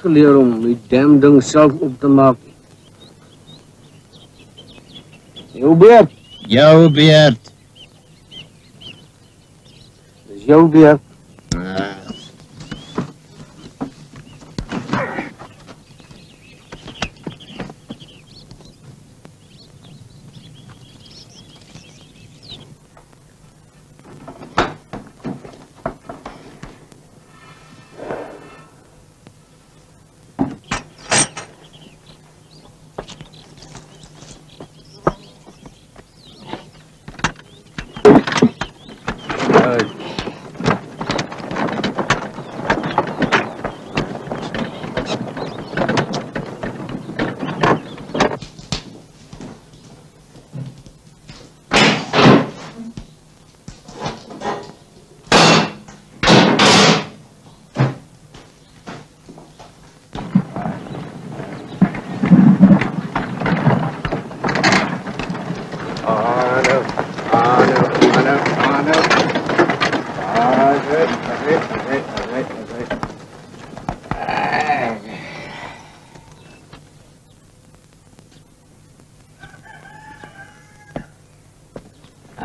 geleer om die damn ding self op te maak. Jou beurt. Jou beurt. Dis jou beurt.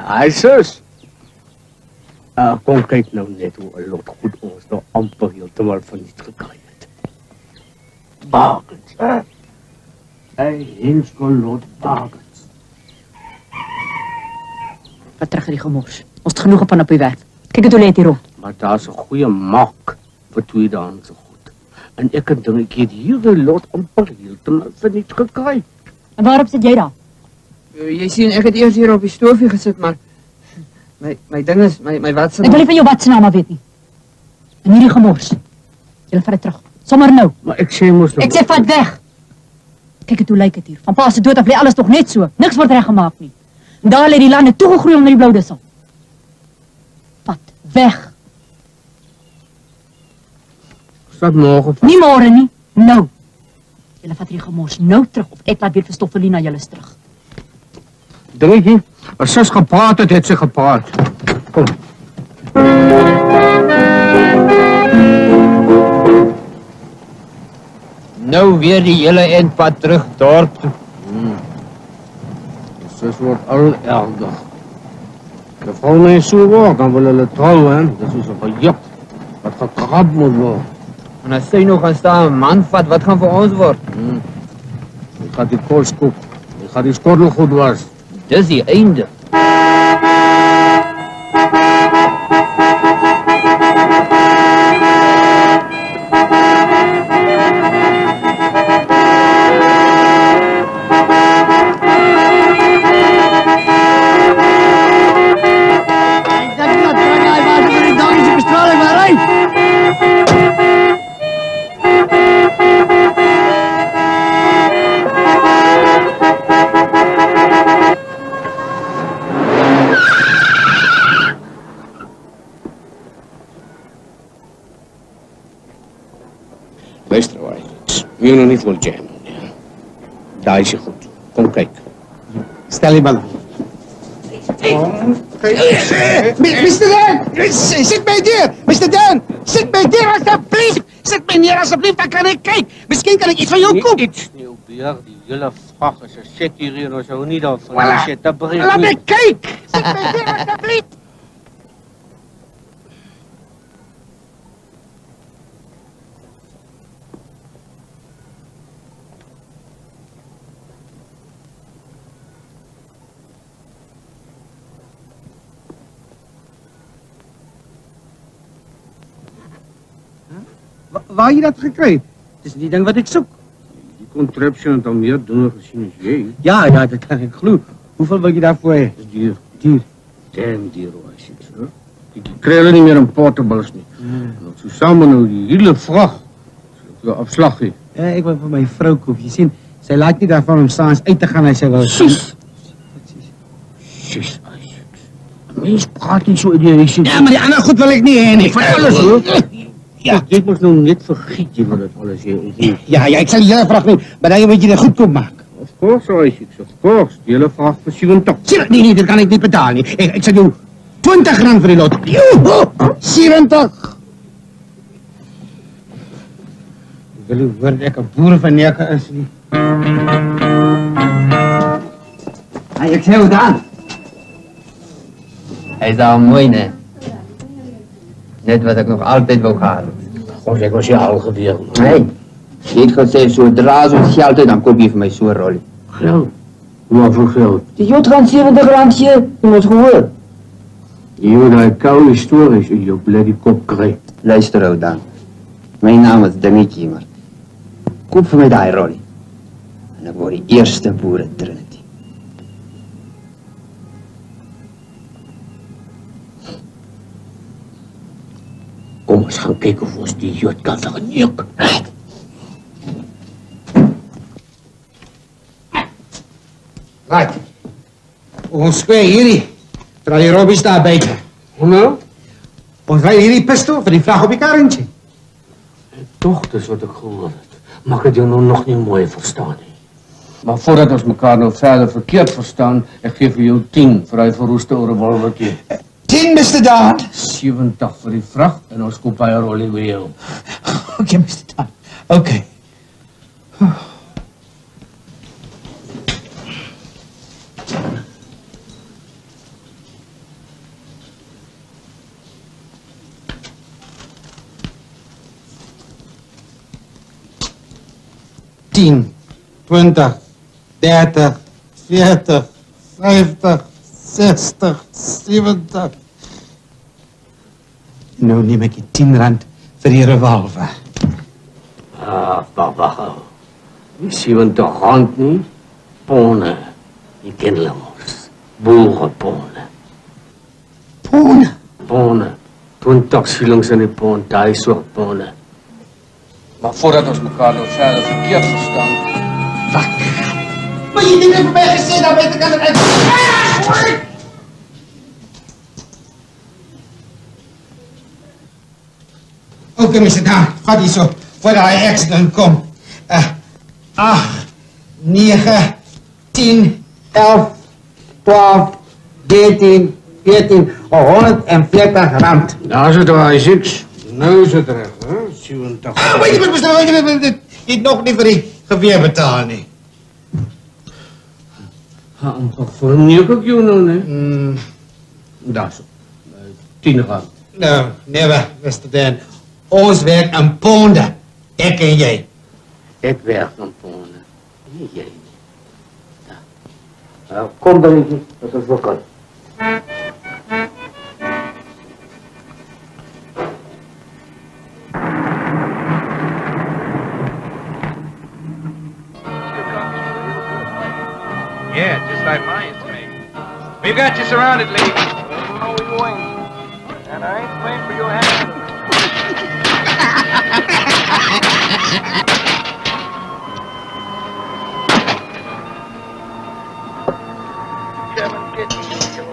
Hy sus. Kom kyk nou net hoe 'n lot goed ons nou amper heeltemal verniet gekry het. Bargains, hè? Hy lot bargains. Wat terug in die gemors. Ons het genoeg op die werk. Kyk het hoe let hier rond. Maar daar's 'n goeie mak vir tweedehandse goed. En ek het dink ek het hier 'n lot amper heeltemal verniet gekry. En waarop sit jy dan? Jy sien, ek het eers hier op die stoofie gesit, maar my ding is, my watse... Ek wil nie van jou watse naam weet nie. En hierdie gemors. Jy vat dit terug. Sommer nou. Maar ek sê mos... Ek sê vat weg. Kyk het hoe lyk het hier. Van pa se dood af lê alles nog net so. Niks word reggemaak nie. En daar lê die lande toegegroei onder die blou dissel. Vat weg. Stap môre. Nie môre nie. Nou. Jy vat hierdie gemors nou terug of ek laat weer vir Stoffelina julle terug. Dingetjie, as sus gepraat het, het sy gepraat. Kom. Nou weer die hele eindpad terug dorp toe. Sus word al erger. De vrou nie so word, dan wil hulle trou, hè. Dis soos 'n verjuk wat gekrap moet word. En as sy nog gaan staan 'n man vat, wat gaan vir ons word? Ek gaan die kos kook. Ek gaan die skottel goed was. Dis die einde. Luister waar jy nog niet wil jammen. Daar is je goed. Kom kijk. Stel je bal. Mr. Dan! Zit mij neer! Mr. Dan! Zit mij neer alsjeblieft! Zit mij neer alsjeblieft, dan kan ik kijken. Misschien kan ik iets van jou kopen. Iets nieuw, Beer. Die hele vracht is een shit hierin. We zouden niet af van die shit. Dat begint Laat mij kijken! Zit mij neer alsjeblieft! Waar je dat gekregen? Het is die ding wat ik zoek. Die contraption heeft al meer doen gezien als jij. Ja, dat kan ik geloven. Hoeveel wil je daarvoor hebben? Dat is duur. Duur. Damn duur, was het, hoor. Die krijgen niet meer een portables niet. Zo samen nou die hele vracht. Zo'n afslag geven. Ja, ik wil voor mijn vrouw kopen. Je ziet, zij laat niet daarvan om s'avonds uit te gaan en zij wil... Sus! Sus, mens praat niet zo in die reis. Ja, maar die andere goed wil ik niet heen. Ik van alles, hoor. Ja. Dit moest nou net vergieten wat het alles hier. Ja, ik zal die hele vraag doen, maar dan moet je er goed kop maken. Of course, Isaac, of course. Die hele vraag voor 70. Nee, dat kan ik niet betalen. Ik zal jou 20 rand voor die lot. 70! Wil u hoor ek 'n boer van Neka is nie? Hey, ek sê hoe dan? Hy is al mooi, né? Net wat ek nog altyd wou gehad het. Ons ek was jy al geweer. Nee, jy het gesê, sodra so geld het, dan koop jy vir my so 'n rollie. Geld? Wat voor geld? Die jod gaan 70 rand gee, jy moet gehoor. Jy moet die koude stories in jou bloody kop kry. Luister ou dan. My naam is Dingetjie, maar koop vir my daai rollie. En ek word die eerste boer in Trinity. Kom ons gaan kyk of ons die jood kan verneuk. Right. Ons speel hierdie. Terwyl die robbies daar buite. Hoe nou? Ons ry hierdie pistool vir die vlag op die karrentjie. Toch, dis wat ek gehoor het. Maar ek het jou nou nog nie mooi verstaan nie. Maar voordat ons mekaar nou verder verkeerd verstaan, ek gee vir jou 10 vir hy verroeste revolvertjie. 10, Mr. Don. 70 vir die vrag en ons koop hy 'n rollie vir jou. Okay, Mr. Don. Okay. $10, $20, $30, $40, $50, $60, $70. Nou neem ek die R10 vir die revolver. Ah, papa. Die 70 rand nie. Pone. Die ken hulle mos. Boerepone. Pone. Pone. 20 shillings in die pond, daai soort pone. Maar voordat ons mekaar nou verder verkeerd verstaan, Maar jy het net vir my gesê dat buite kan ek uit. Okay, Mr. Don, vat hier so, voor die accident kom. 8, 9, 10, 11, 12, 13, 14, R140. daar is het waar, 6. Nou is het reg, hè? 70. Wait a minute, jy het nog nie vir die geweer betaal nie. Verneuk ek jou nou, nee? Daar so. 10 rand. No, never, Mr. Dan. Ons werk in ponde, ek en jy. Ek werk aan pone. Nie jy nie. Ja. Kom dan nie, dat is wel kan. Yeah, just like mine used to make. We've got you surrounded, Lee. No, we won't. And I ain't playing for your hand. Kevin, get me your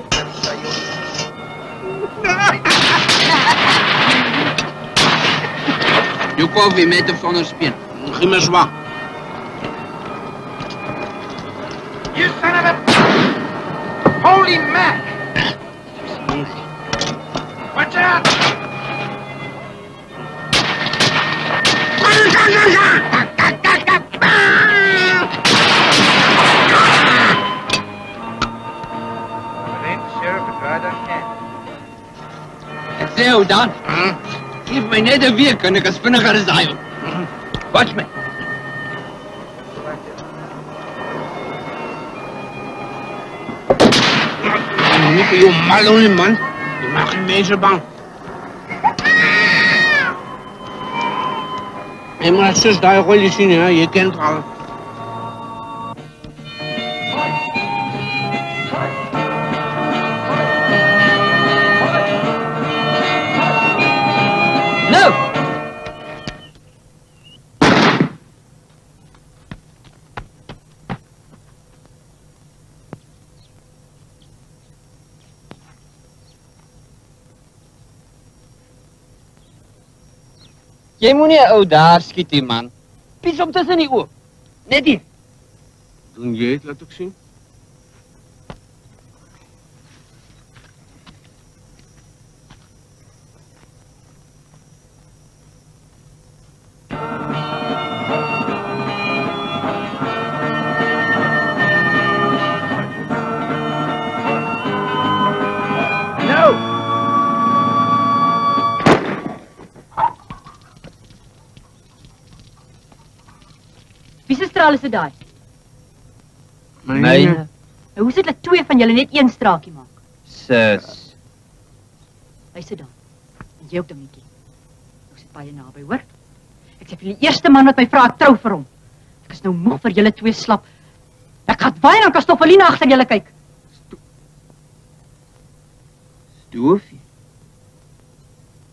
You koffie met of zonder spin. Gee my swak. You son of a... Holy Mac! Watch out! It ain't the sheriff who dried that can. Ek sê hoe dan? Geef my net 'n week en ek is vinniger as daai. Watch me. Niet voor jou mal doen, man. Je maakt geen mensen bang. Hé, maar zus, daar wil je zien, hè. Je kent al. No! Jy moenie 'n ou daar skiet nie, man. Pies om tussen die oë. Net hier. Doen jy het, laat ek sien. straal is dit daai? Myne. Nou, hoe sit dit 2 van julle net 1 straakie maak? Sus. Hy sit dan. En jy ook, Dingetjie. Nou sit baie naby, hoor? Ek sê vir die eerste man wat my vra, ek trou vir hom. Ek is nou moeg vir julle 2 slap. Ek gaan baie dan kan Stoffelina agter julle kyk. Stoofie.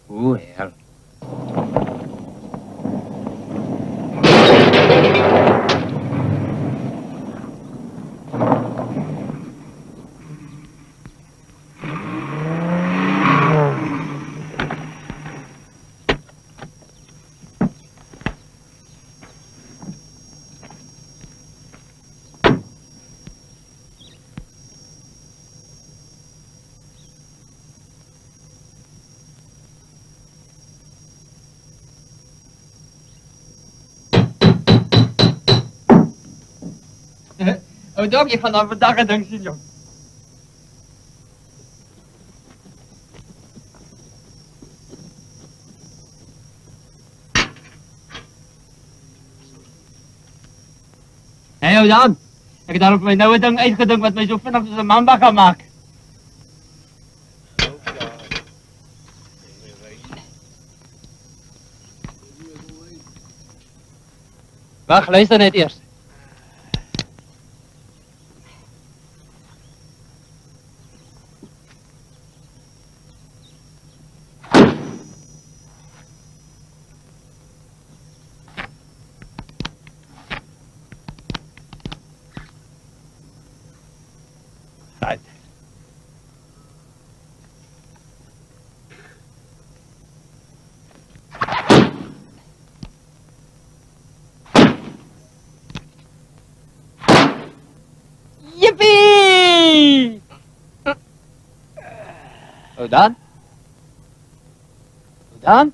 O, hel. Oh, Dok, je gaat dan vandaag een ding zien, jong. Hé, hey, Jan. Ik heb daar op mijn nieuwe ding uitgedunkt wat mij zo vinnig als een mamba kan maken. Wacht, luister net eerst. Yippee! Oh, Dan? Oh, Dan?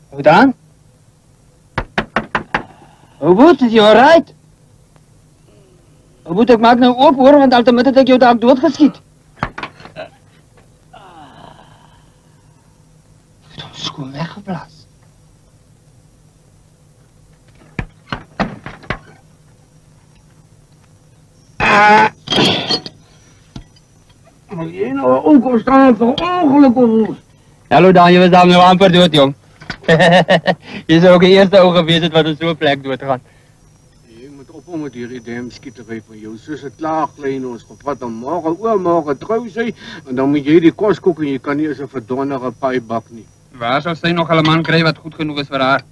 Oh, Dan? Oh, Boet, is je alright? Oh, Boet, ik maak nou op, hoor, want altijd heb ik jou daar doodgeschiet. Het is gewoon weggeblazen. Maar jy nou ook al staan vir ongeluk ons. Hallo Dan, je was daar nou amper dood, jong. Je zou ook de eerste oog geweest het wat op zo'n plek doodgaan. Jy moet ophou met hierdie skietery van jou. Soos het klaar klein ons gevat om oormorgen trou sy, en dan moet jy die kos kook en jy kan nie eens 'n verdonnere paai bak nie. Waar zou zij nog een man krijgen wat goed genoeg is voor haar?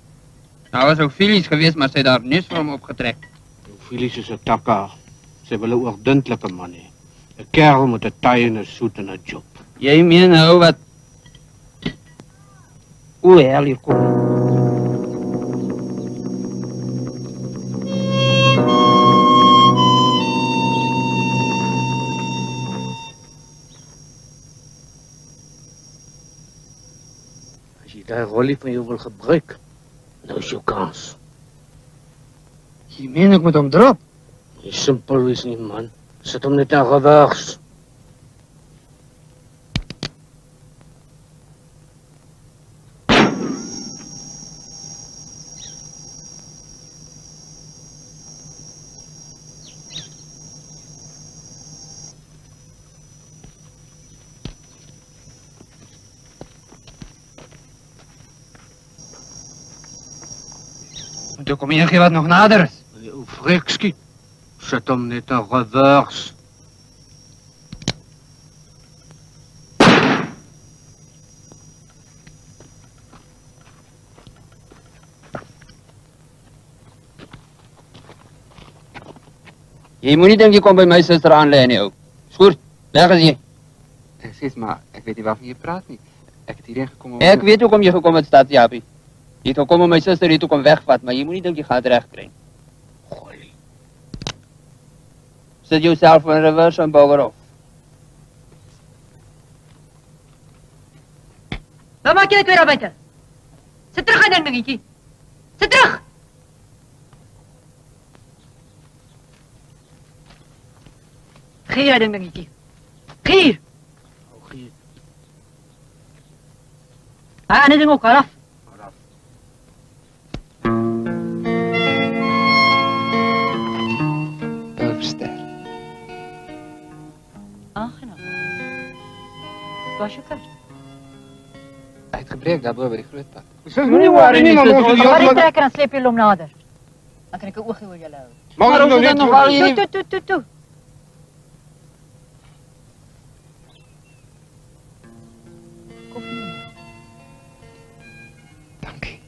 Nou was ook Filies geweest, maar zij daar niets voor hem opgetrekt. Filies is 'n takka. Sy wil 'n oordentlijke man hê. 'n Kerel met 'n taai en 'n soet en 'n job. Jij meen nou wat... Oeh, hel, hier kom. As jy daai rollie van jou wil gebruik, nou is jou kans. Je meen ik moet hem drop? Nie simpel is nie, man. Sit hom net in gewers. Toen kom je wat nog nader is. Jou vrek skiet. Sit hom net in gewers. Je moet niet denken je komt bij mijn zuster aanlijnen ook. Is goed, weg is je. Precies, maar ik weet niet waarvan je praat niet. Ik heb hierheen gekomen... Ik weet ook om je gekomen het staat, Jaapie. Je hebt gekomen mijn zuster die ook om wegvat, maar je moet niet denken je gaat recht krijgen. Gooi. Zet jezelf in reverse en bouw erop. Wat maak je dit weer al buiten? Zit terug aan Dingetjie. Zit terug! Gee jij Dingetjie. Gee! Oh, gee. Ah, en dit ding ook, al af. Al af. was je kind? Hij heeft gebreekt daarboven bij die grootpad. Dis nie waar nie, maar ons Ga die trekker en sleep je om nader. Dan kan ik een oogie oor julle hou. Maar ons het nog wel hier. Toe. Koffie. Dankie.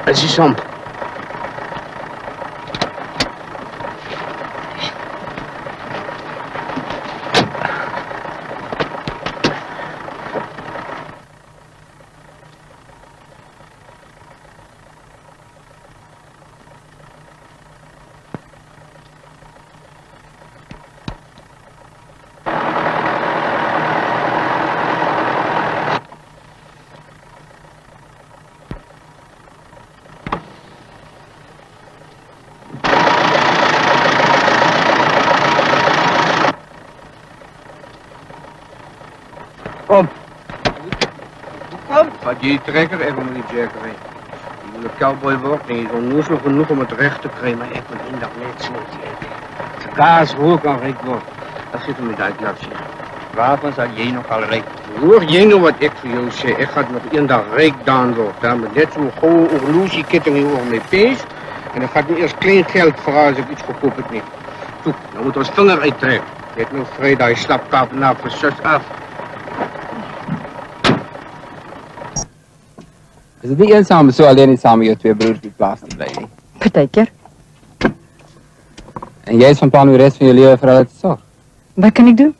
Dis die samp. Kom. Gaat die trekker even met die jacker heen. Die wil een cowboy worden en je is onnozel genoeg om het recht te krijgen, maar ik moet in dat net zo jacker. Als kaas hoog kan rijk worden, dat zit hem met uit laat zien. Waarvan zal jij nog al rijk? Hoor jij nou wat ik voor jou zeg? Ik ga nog één dag rijk dan worden. Dan met net zo'n gouden horlogeketting hier over mijn pees. En dan ga ik me eerst klein geld vragen als ik iets gekocht heb niet. Toe, dan moet ons vinger uittrekken. Je hebt nog vrijdag je slapkapen na voor zus af. Is het niet eenzaam om zo alleen samen je twee broers op die plaats te blijven? Partykeer. En jij is van plan om de rest van je leven voor altijd te zorgen? Wat kan ik doen?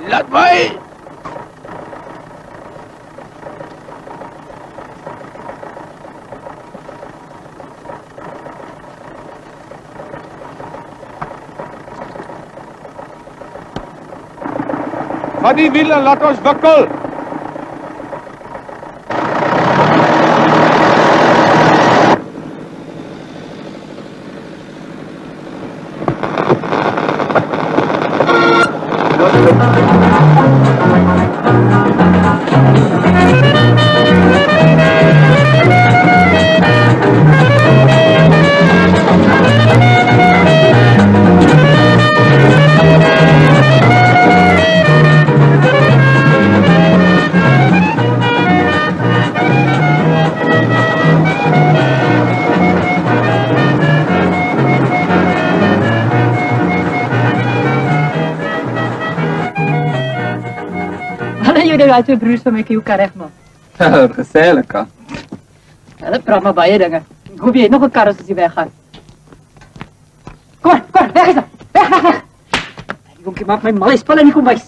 Laat mij! Ga die wielen, laat ons wakkel! Uit twee broers van my kan jou kan regmaak. Ja, gezellig kan. Hulle praat maar baie dinge. Ek hoop jy het nog 'n kar as jy weggaan. Kom, weg is dat. Weg. Die jonkie maak my mal, spul in die kombuis.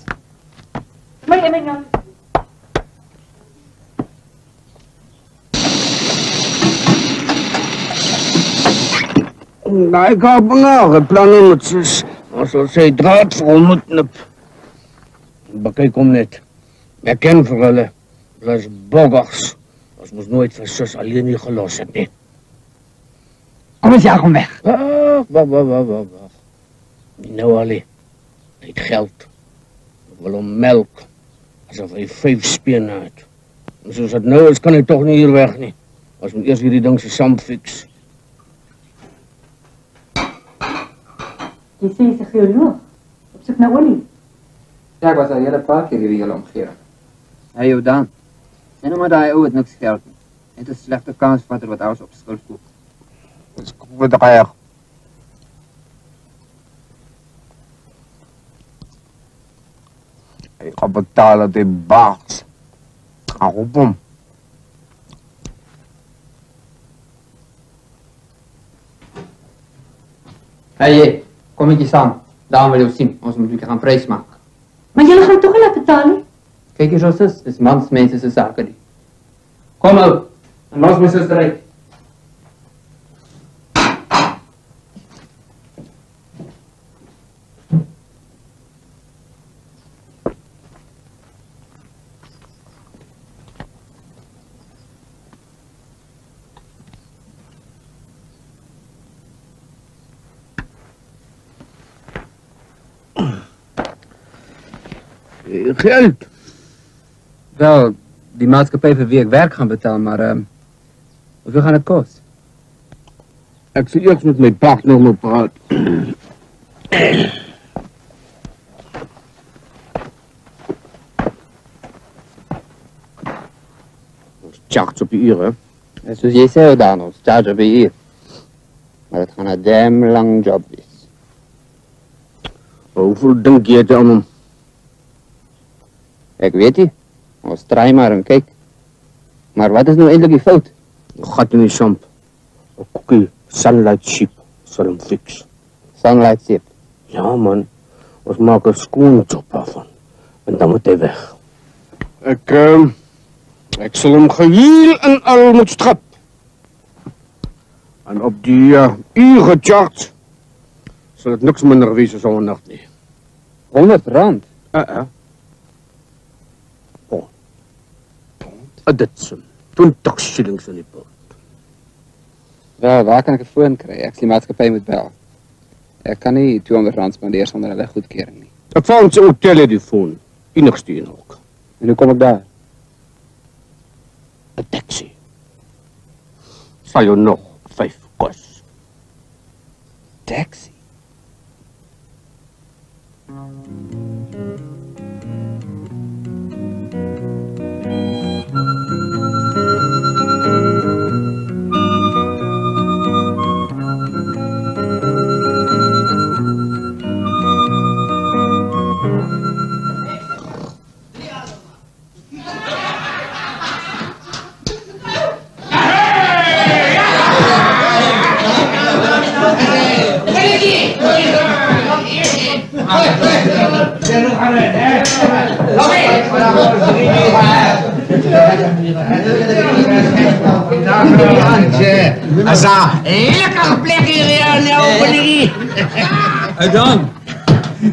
My nou. Nou, ik heb een plan met zus. Als zij draad voor moeten. Bekijk om net. Ik ken voor hulle. Dat is boggers. Als moest nooit van zus alleen niet gelost hebben. Nee. Kom eens, ja, kom weg. Wacht. Nou alleen. Niet geld. Ik wil om melk. Asof hy 5 spene het. En soos dit nou is, kan hy toch nie hier weg nie. Ons moet eers hierdie ding se saam fix. Jy sê jy's 'n geoloog. Op soek na olie. Ja, ek was al hele paar keer hierdie hele omgewing. Hey, Jordan. En nou maar daai ou het niks geld nie. Het 'n slegte kansvatter wat alles op skuld koop. Dis goed reg. Hy gaan betaal dat hy baaks. Gaan roep hom. Hey, kom met jy saam. Daar wil jy sien. Ons moet gaan prys maak. Maar julle gaan tog nie laat betaal nie. Kyk hier soos dis mans mense se sake nie. Kom ou. En los my suster uit. Geld. Wel, die maatskappy vir wie ek werk gaan betaal, maar hoeveel gaan dit kos? Ek sal eers met my partner moet praat. Ons charge op die uur, hè? En soos jy sê, dan ons charge op die uur. Maar dit gaan 'n damn lang job wees. Hoeveel dink jy aan hom? Ek weet nie. Ons try maar en kyk. Maar wat is nou eintlik die fout? Gat in die samp. 'n Koekie Sunlight Ship sal hom fix. Sunlight Ship. Ja man, ons maak 'n skoon job daarvan. En dan moet hy weg. Ek sal hom geheel en al moet strap. En op die uur charge sal dit niks minder wees as 100 nie. R100? Dit is 20 shillings in die pond. Wel, waar kan ek 'n foon kry? Ek sien die maatskappy moet bel. Ek kan nie R200 spandeer sonder hulle goedkeuring nie. Ek val ons hotel die foon. Enigste een ook. En hoe kom ek daar? 'n taxi. Sal jou nog 5 kos. Taxi? Asa, lekker plek hier aan jou opening. Dan.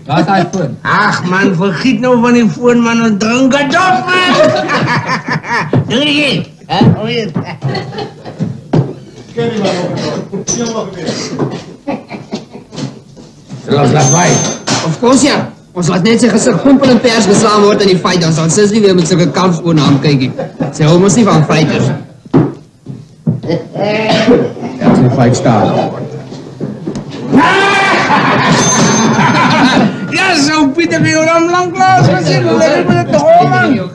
Waar is hy foon? Ach man, vergiet nou van die foon man, ons drink het op man. Drink hier. Oh hier. Zoals dat wij. Of course ja. Ons laat net sy gesig pompel en pers geslaan word in die feit, dan sal sis nie weer met sulke kampspoor na hom kykie. Sy hou mos nie van fighters. Ja, zo'n feit staan. Ja, zo Pieter wil je hem lang klaar gezien. Hoe lekker met het te horen.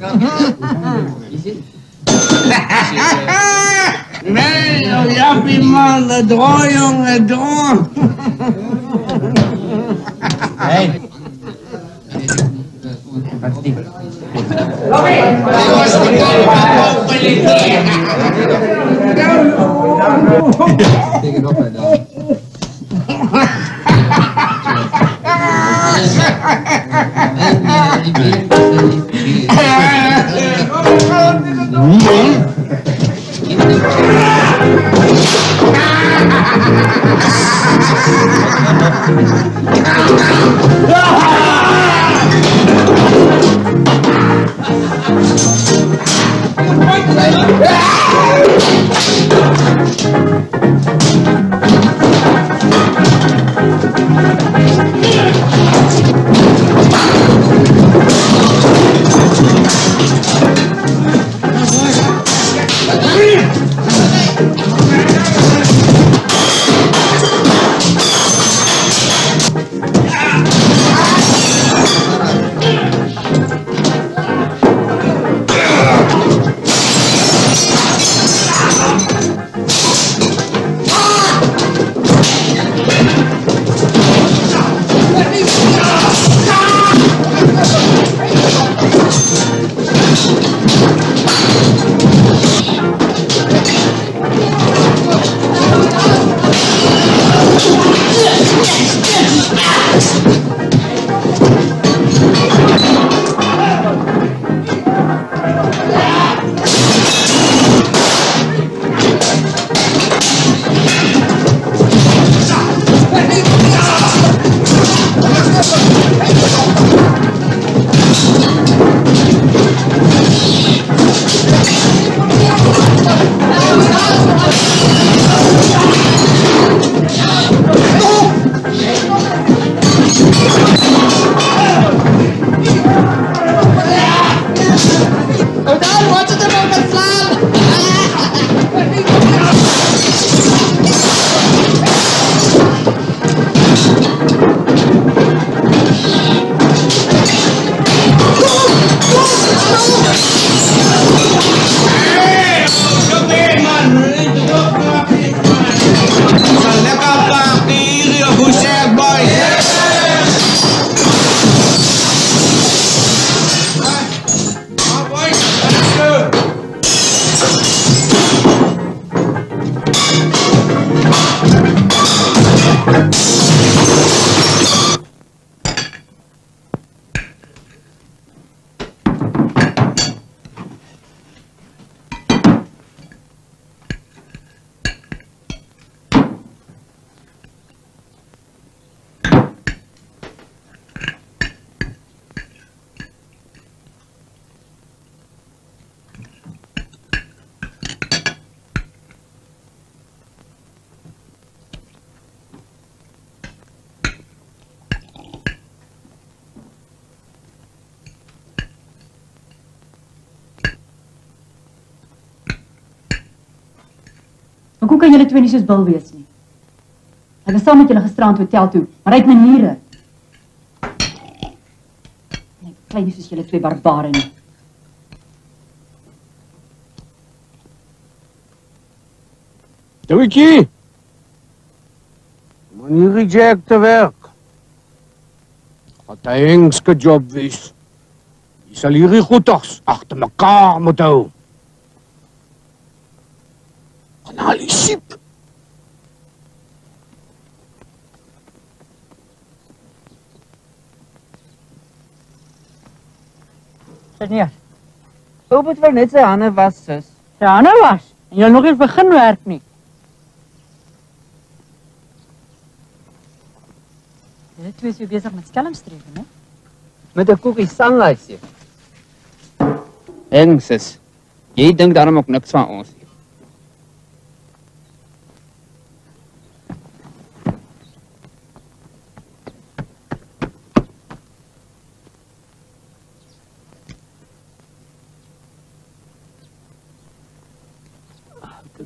Nee, oh jappie man, het droom jongen, het droom. Hey. Hoe kan julle twee nie soos bil wees nie? Hy was saam met julle gisterand hotel toe, maar hy het maniere. Nee, klei nie soos julle twee barbare nie. Damitjie! Wanneer die Jack te werk, gaat hy engske job wees. Jy sal hierdie goeders agter mekaar moet hou. Al die siep. Meneer, Robert wil net sy hande was, sis. Sy hande was? En jy nog eens begin werk nie? Julle twee is weer besig met skelmstreke, né? Met 'n koekie sunlight. En sis, jy dink daarom ook niks van ons.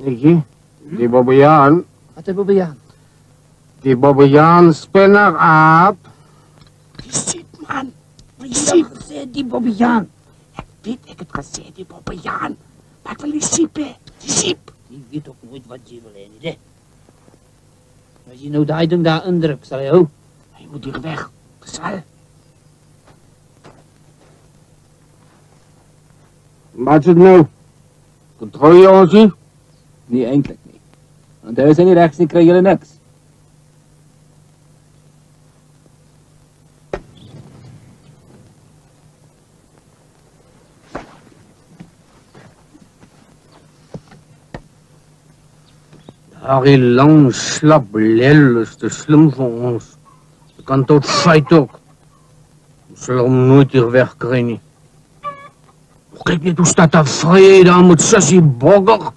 Die Bobbejaan. Wat 'n Bobbejaan? Die Bobbejaan spinner ab. Die siep, man. Die siep. Gesê die Bobbejaan. Ek het gesê die Bobbejaan. Maar ek wil die siep hê. Die siep. Jy weet ook nooit wat jy wil hê nie, hè? As jy nou daai ding daar indruk, sal hy hou. Hy moet hier weg. Gesal. Wat is dit nou? Controle jy ons nie? Nee, eintlik nie. Want hy is nie regs nie, kry julle niks. Daardie lang, slap lel is te slim vir ons. Jy kan tot feit ook. Ons sal hom nooit hier wegkry nie. Kyk net hoe staat daar vryheid daar met Sissie Bogger.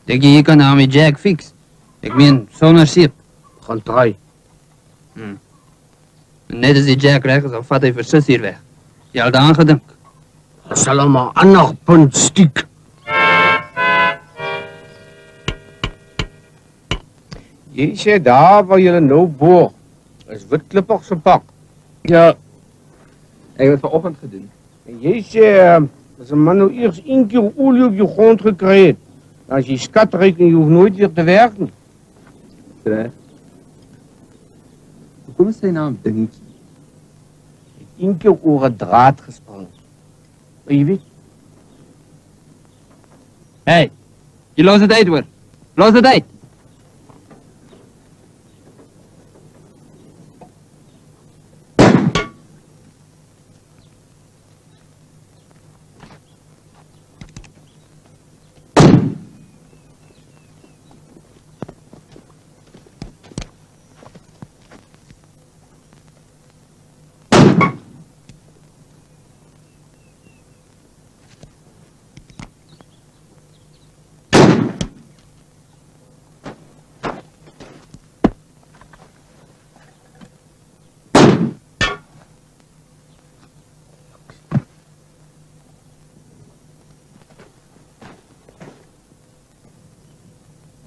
Dink jy kan nou met Jack fix? Ek meen, sonder seep. Gaan try. Net as die Jack reg is, dan vat hy vir Sissie weg. Jy al daaraan gedink? Ons sal hom 'n ander punt stiek. Jy sê daar waar jy nou boor, is Witklipper se pak. Ja. Ek het dit vanoggend gedoen. En jy sê, as 'n man nou eers 1 keer olie op jou grond gekry het, dan is jy skatryk en jy hoef nooit weer te werk nie. Reg. Hoekom is sy naam Dingetjie? 1 keer oor 'n draad gespring. Maar jy weet, Hey, jy los dit uit hoor. Los dit uit.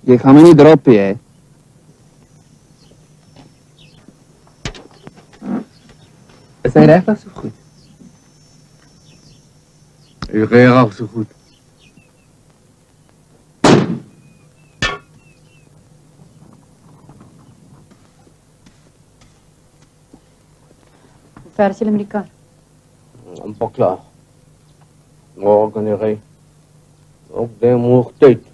Jy gaan my nie drop hè. Is hy regtig so goed? jy reageer so goed. Hoe ver is julle met die kar? Amper klaar. Morgen kan jy ry. Ook die moeg tyd.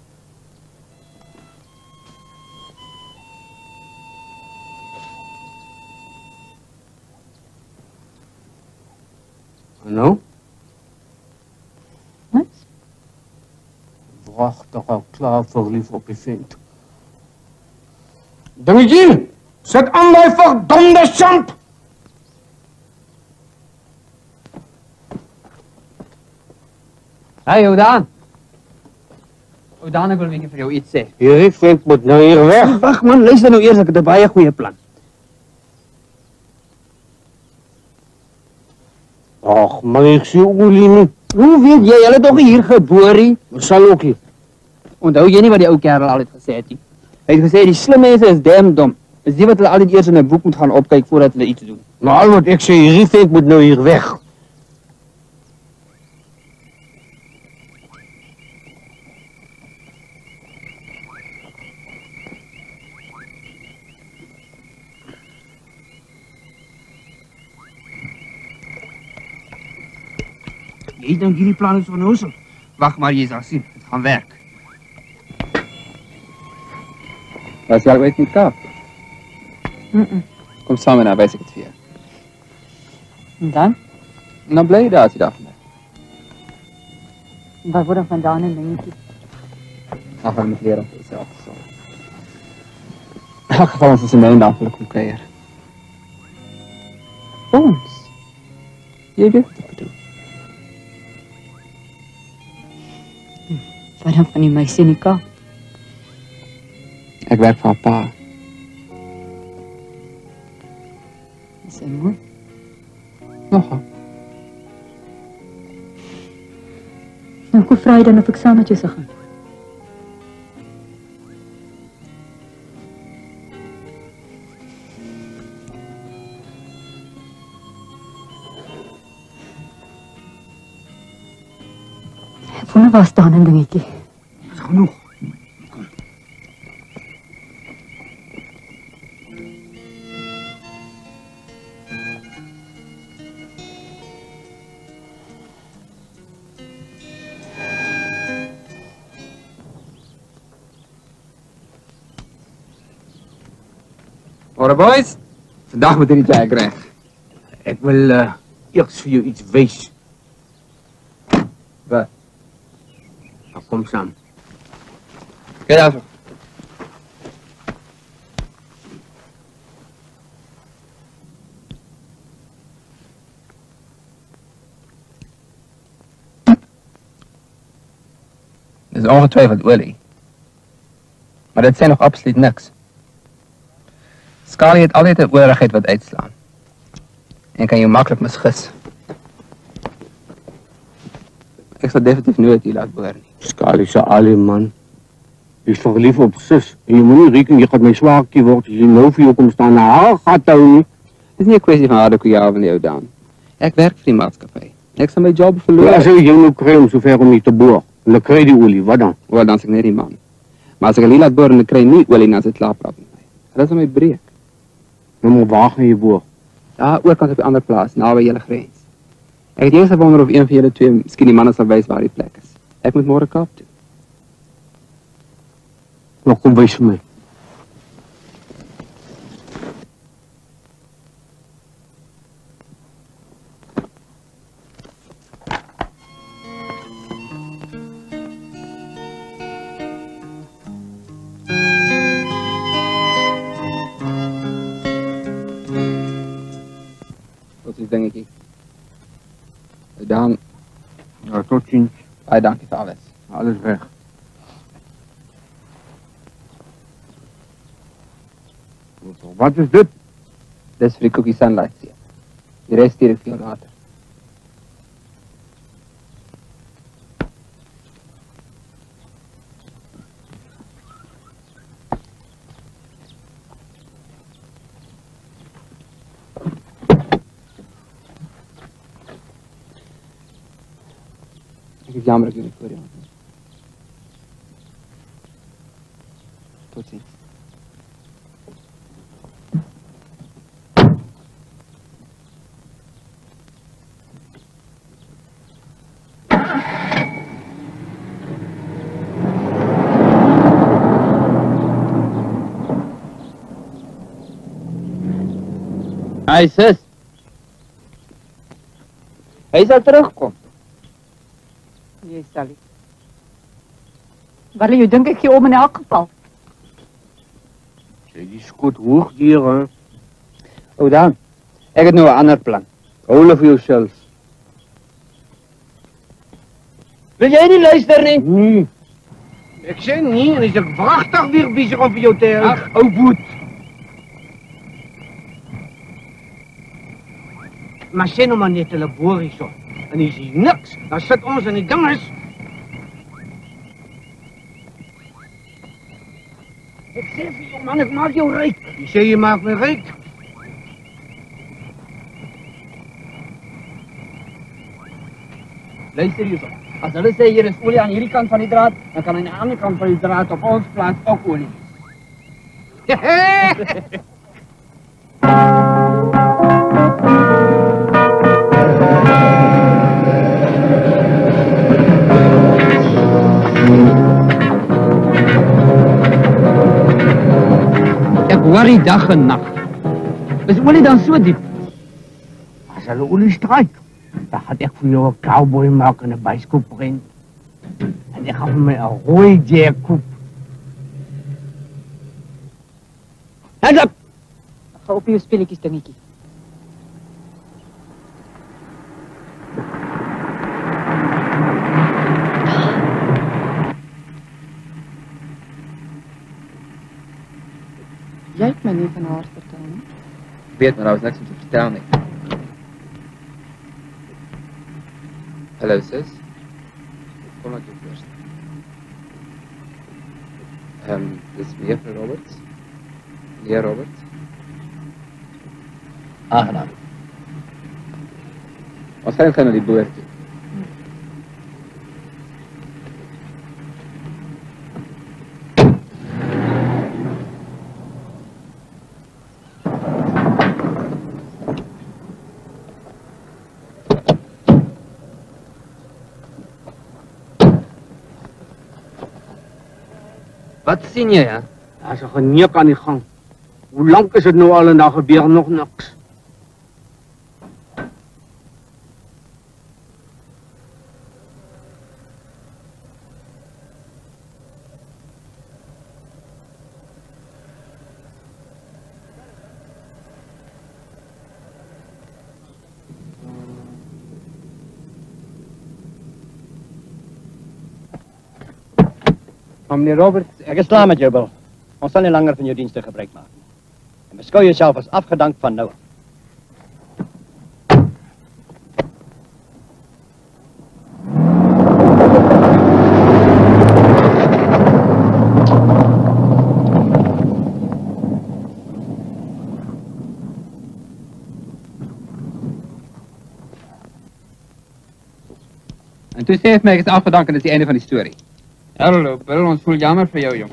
En nou? Niks. Wacht toch al klaar verliefd op je vent. Dingetjie, zet aan die verdomde champ! Hey, Oudaan. Oudaan, ek wil 'n bietjie vir jou iets sê. Hierdie vent moet nou hier weg. Wag man, luister nou eers, ek het 'n baie goeie plan. Ag, maar ek sien olie nie. Hoe weet jy, hulle tog hier gebore? Ons sal ook hier. Onthou jy nie wat die ou kerel altyd gesê het nie? Hy het gesê die slim mense is damn dom. Dis die wat hulle altyd eers in 'n boek moet gaan opkyk voordat hulle iets doen. Maar al wat ek sê, hierdie vent moet nou hier weg. Jy dink hierdie plan is onnozel? Wag maar, jy sal sien. Dit gaan werk. Was jy al ooit in die Kaap? Kom saam en dan wys ek dit vir jou. En dan? En dan bly jy daar as jy daar vandag. Waar word dan vandaan en dingetjie? Ag, jy moet leer om vir jouself te sorg. In elk geval ons is in nou dag wil kom kuier. Ons? Jy weet wat ek bedoel. Wat dan van die meisie in die Kaap? Ek werk vir haar pa. Is sy mooi? Nogal. Nou, hoe vra jy dan of ek saam met jou sal gaan? Ek wonder waar staan 'n dingetjie. Dis genoeg. Ora boys, vandag moet hierdie Jack reg. Ek wil eers vir jou iets wys. Wat? Nou, kom saam. Kyk daar. Dis ongetwyfeld olie. Maar dit sê nog absoluut niks. Skalie het altyd 'n oorigheid wat uitslaan. En kan jou maklik misgis. Ek sal definitief nooit hier laat boor nie. Skalie se alie man. Je is verliefd op zus. En je moet niet rekenen, je gaat mijn zwaakje worden. Als je nou voor jou komt staan, nou gaat dat niet. Het is niet een kwestie van harde jou van jou dan. Ik werk voor die maatschappij. Ik zal mijn job verloren. Ja, zou je nou krijgen om zover om niet te boren. En dan krijg je die olie, wat dan? Wel, dan is ik net die man. Maar als ik alleen laat boren, dan krijg je niet olie naar zijn slaappraten. Dat is aan mijn breek. Dan moet waar gaan je boren? Ja, oorkant op een andere plaats, nou bij jullie grens. Ik heb eerst gewonder of een van jullie twee misschien die mannen zal wijzen waar die plek is. Ik moet morgen kap toe. Nou, kom wijs voor mij. Tot ziens, denk ik. Dan, Ja, tot ziens. dank je voor alles. Alles weg. Wat is dit? Dat is voor de cookie sunlight hier. De rest stuur ik veel later. Ik is jammer dat ik jullie voor je had. Tot ziens. Hij zus. Hij zal terugkomen. Nee, Sally. Waar je denk ik je om in elk geval. Die is goed hoog hier, hè? Oh dan, ik heb nu een ander plan. All of yourselves. Wil jij niet luisteren, nee? Nee. Ik zei niet, en is er prachtig weer bezig op je hotel. Ach, oh goed. Maar zijn nou maar net te laborie zo. En je ziet niks. Dan zit ons in die dinges. Ik zeg voor jou, man, ik maak jou rijk. Je zei je maakt me rijk. Luister hier zo. Als hulle sê hier is olie aan hierdie kant van die draad, dan kan aan die andere kant van die draad op ons plaats ook olie. Ek worry dag en nacht. Is olie dan so diep? Als hulle olie strijkt, dan gaat ik voor jou een cowboy maken en een bijskoop brengen. En ik ga voor mij een rode Jacob. Hands up! Ga op je spelletjes, dingetjie. Jy het my nie van haar vertel nie. Ik weet, maar daar was niks om te vertellen. Nie. Hallo zus. Kom maar toe eerst. Dit is meneer Roberts. Meneer Roberts. Aangenaam. Waarschijnlijk gaan we naar die boer toe. Wat sien jy, hè? Daar is een geneuk aan die gang. Hoe lang is het nou al en daar gebeurt nog niks? Maar meneer Roberts, ek is klaar met jou, Bill. Ons sal nie langer van jou dienste gebruik maak nie. En beskou jouself as afgedank van nou af. toe sê het my ek is afgedank en dis die einde van die storie. Hallo, Bill, ons voel jammer vir jou, jong.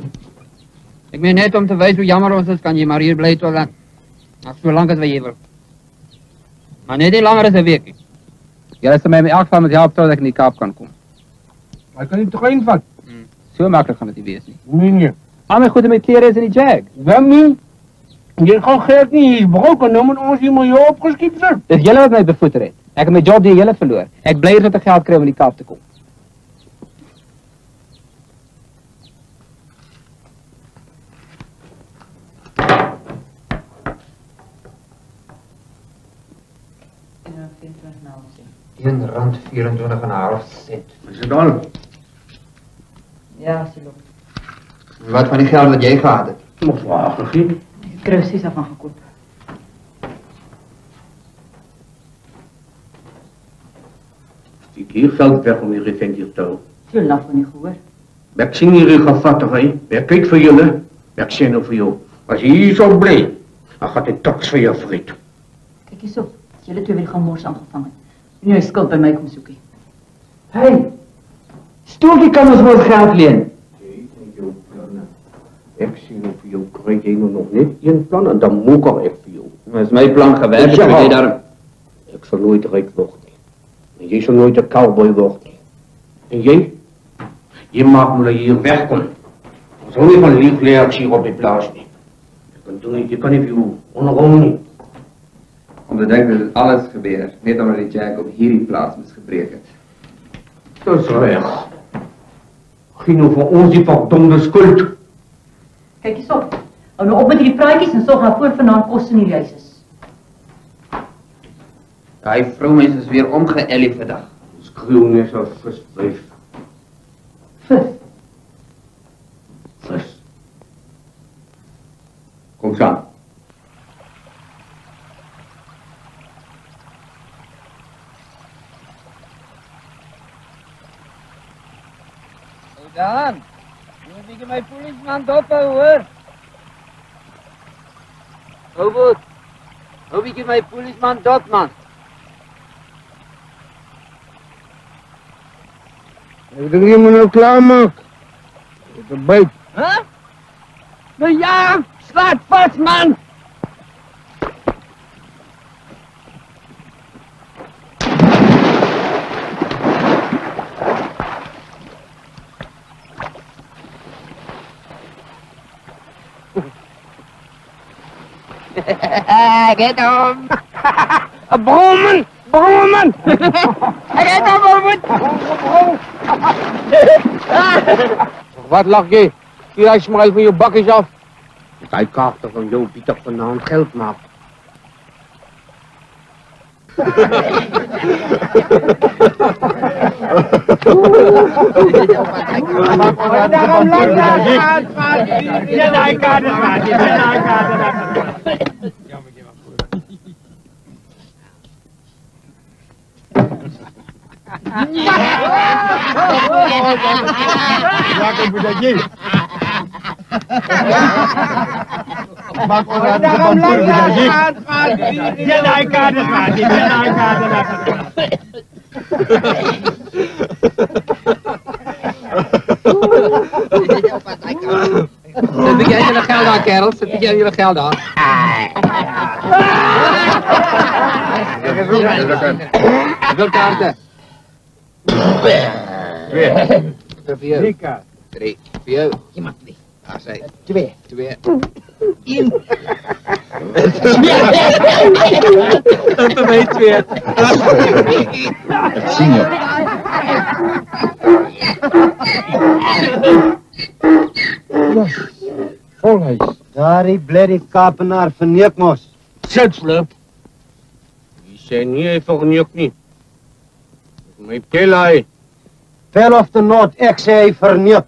Ek meen net om te wys hoe jammer ons is, kan jy maar hier bly tot dan. Ag, so lank as wat jy wil. Maar net nie langer as 'n week nie. Jy sal my in elk geval met help tot ek in die Kaap kan kom. Maar kan jy toch invat? So maklik gaan dit nie wees nie. Nee. Al my goed in my klere is in die jag. Wel nie. Jy gaan geld nie hier gebruik en nou moet ons hier maar jou opgeskiep sit. Dis julle wat my bevoeter het. Ek het my job deur julle verloor. Ek bly hier tot ek geld kry om in die Kaap te kom. R1.24,5. Is dit al? Ja, Silo. Wat van die geld wat jy gehad het? Nog waar gegeen. Ik krijg precies daarvan gekocht. Ik hier geld weg om hier vent hier te houden. Veel laf van niet gehoord. Ik zie hier gevatten, hè. Ik kijk voor jullie. Ik zie nou voor jou. Als je hier zo blij, dan gaat het toch voor je vriend. Kijk eens op. Jullie twee willen gaan mors aangevangen. Nu is skuld bij mij komen zoeken. Hey, Stoeltje kan ons wel geld lenen. Ik zie nou voor jou, krijg je nog niet een plan en dan moet ik er echt voor jou. Dat is mijn plan gewerkt, heb jij daar... Ik zal nooit rijk worden. En jij zal nooit een cowboy worden. En jij? Je mag me hier wegkomen. Zo niet van liefleers hier op die plaats niet. Je kan niet voor jou, onderom niet. Om te denken dat het alles gebeurt, net omdat die Jack op hierdie plaats moest gebreken. Dat is weg. Geen over ons die verdomde schuld. Kijk eens op. Hou nou op met die praatjes en zorg dat voor vanavond kosten in die huis is. Die vrouwmens is weer omgeëlie vandag. Skreeuwen is als viswijf. Vis? Vis. Kom aan. Dan, nu moet ik mijn policeman doppen hoor. Robot, hoe moet ik mijn policeman dop man? Ik denk je me nou klaarmaken. Ik heb bijt. Huh? De jaag slaat vast man! Get om! Brommen! Brommen! Get om, Robert! Wat lach je? Hier als je maar even je bakjes af. Hij kaarten van jou Pieter vanavond geld maakt. Zet jij jullie geld aan, kerels? Zet jij jullie geld aan? Hoeveel kaarten? 2. Voor jou. 3 kaarten. 3. Voor jou. Je mag 2. Ah, zij. 2. 2. 1. En voor mij 2. Signor. Volhuis. Daar die blede kapenaar verneek mos. Zetsflip. Die zijn niet even genieuwd niet. Mijn telai. Veel of de nood, ek sê hy verneek.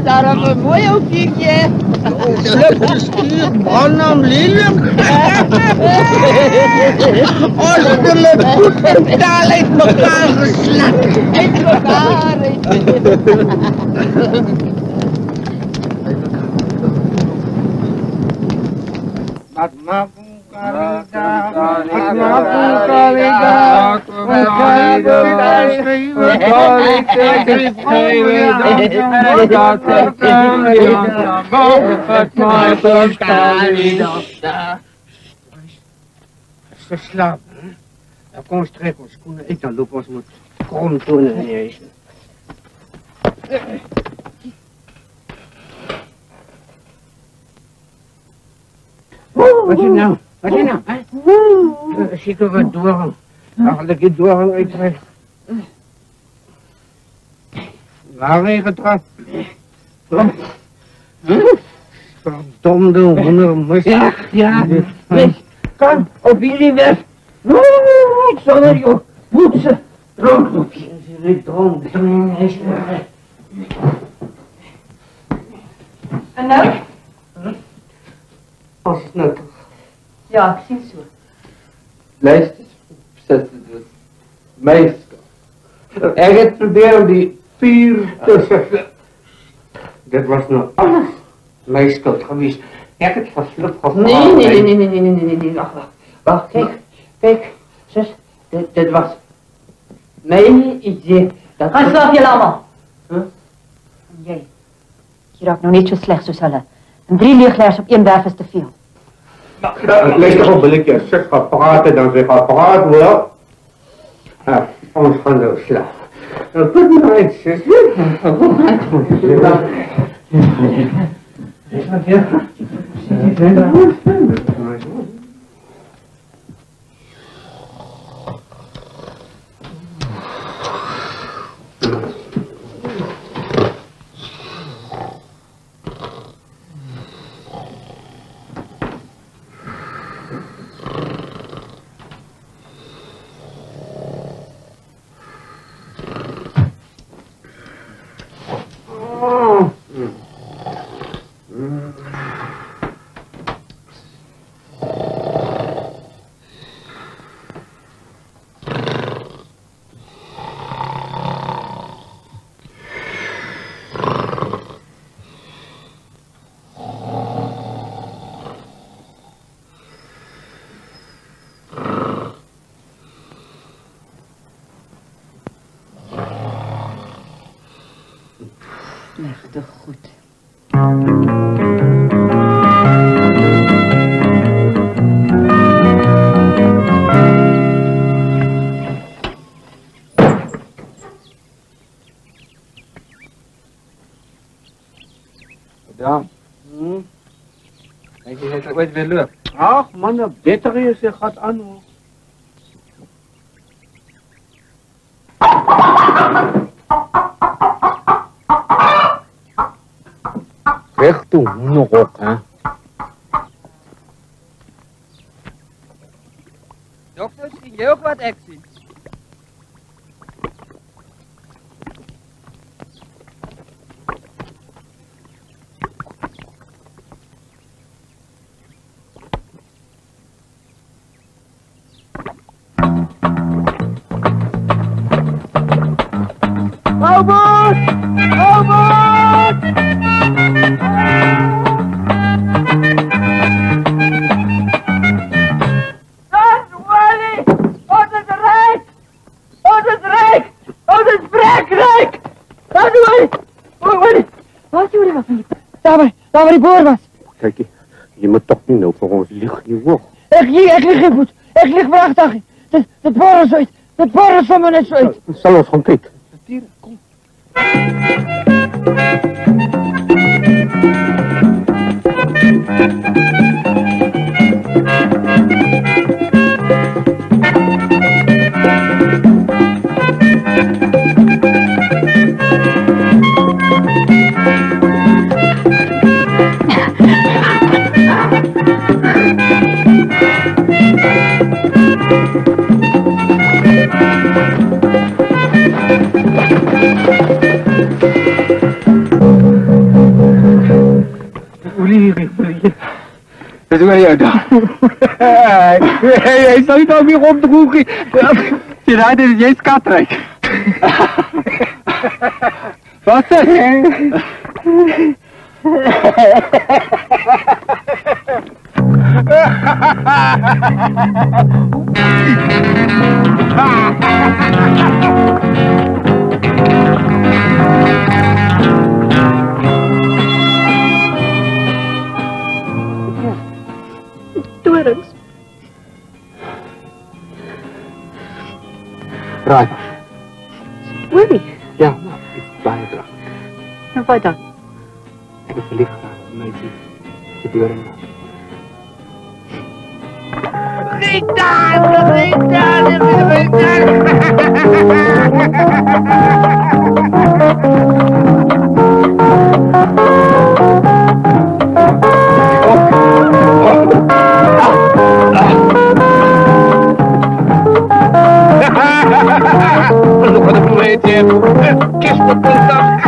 Daarom een mooi outfitje. Lekker stuur, man aan lelijk. Ordelijk goed en taal uit elkaar geslagen. Uit elkaar. Ze slapen, hè? Dan kom ons trek ons schoenen uit, dan lopen ons met kromtonen in je huis. Wat is nou? Wat is nou, hè? Zeker wat doorgang. Eigenlijk je doorgang uitbrengt. Waarheen getrapt? Verdomde hondenmus. Ja. Kom, op jullie weg. Ik zonder jou. Poetsen. Roodloopje. Ze is dronken. En nou? Als het nou toch. Ja, ik zie het zo. Luister, zet het meisje. Ik heb geprobeerd om die 4 te zetten. Dit was nou alles mijn schuld geweest. Ik heb het verslipt gevallen. Nee. Wacht, kijk, zus, dit was mijn idee. Ga slaap jullie allemaal. En jij, je raakt nog niet zo slecht zoals hulle. En 3 leeglaars op 1 werf is te veel. Luister op, wil ik je zus gaat praten, dan zeg gaat praten, wel. Ons gaan nou slapen. Good night, zus. Leg toch goed. Ja. Denk je dat het ooit weer lukt? Ach man, dat beter is, je gaat aan hoor. Weg toe, nog op, hè. Dokter, zien jij ook wat actie? Robert! Robert! Dat is Wally! Oh, dat is rijk! Oh, dat is rijk! Oh, dat is Frankrijk! Dat is Wally! Oh, Wally! Wat jullie wat van je? Daar waar die boer was. Kijk, je moet toch niet nou voor ons liegen, je woord. Ik lig geen voet. Ik lig prachtig. Het boor is uit. Het boor is van me net zo uit. Zal ons gaan kijken. Kom. Dat is wel jou dan. Hij zou je nou weer opdroegen. Je rijdt is jij skatrijk. Wat zeg je? Torens. Right. Willie. Ja, nou, ik blijf graag. En wat dan? Ik ben verliefd aan een meisje. Gebeuren. Nog wat een beetje. Kist op de dag.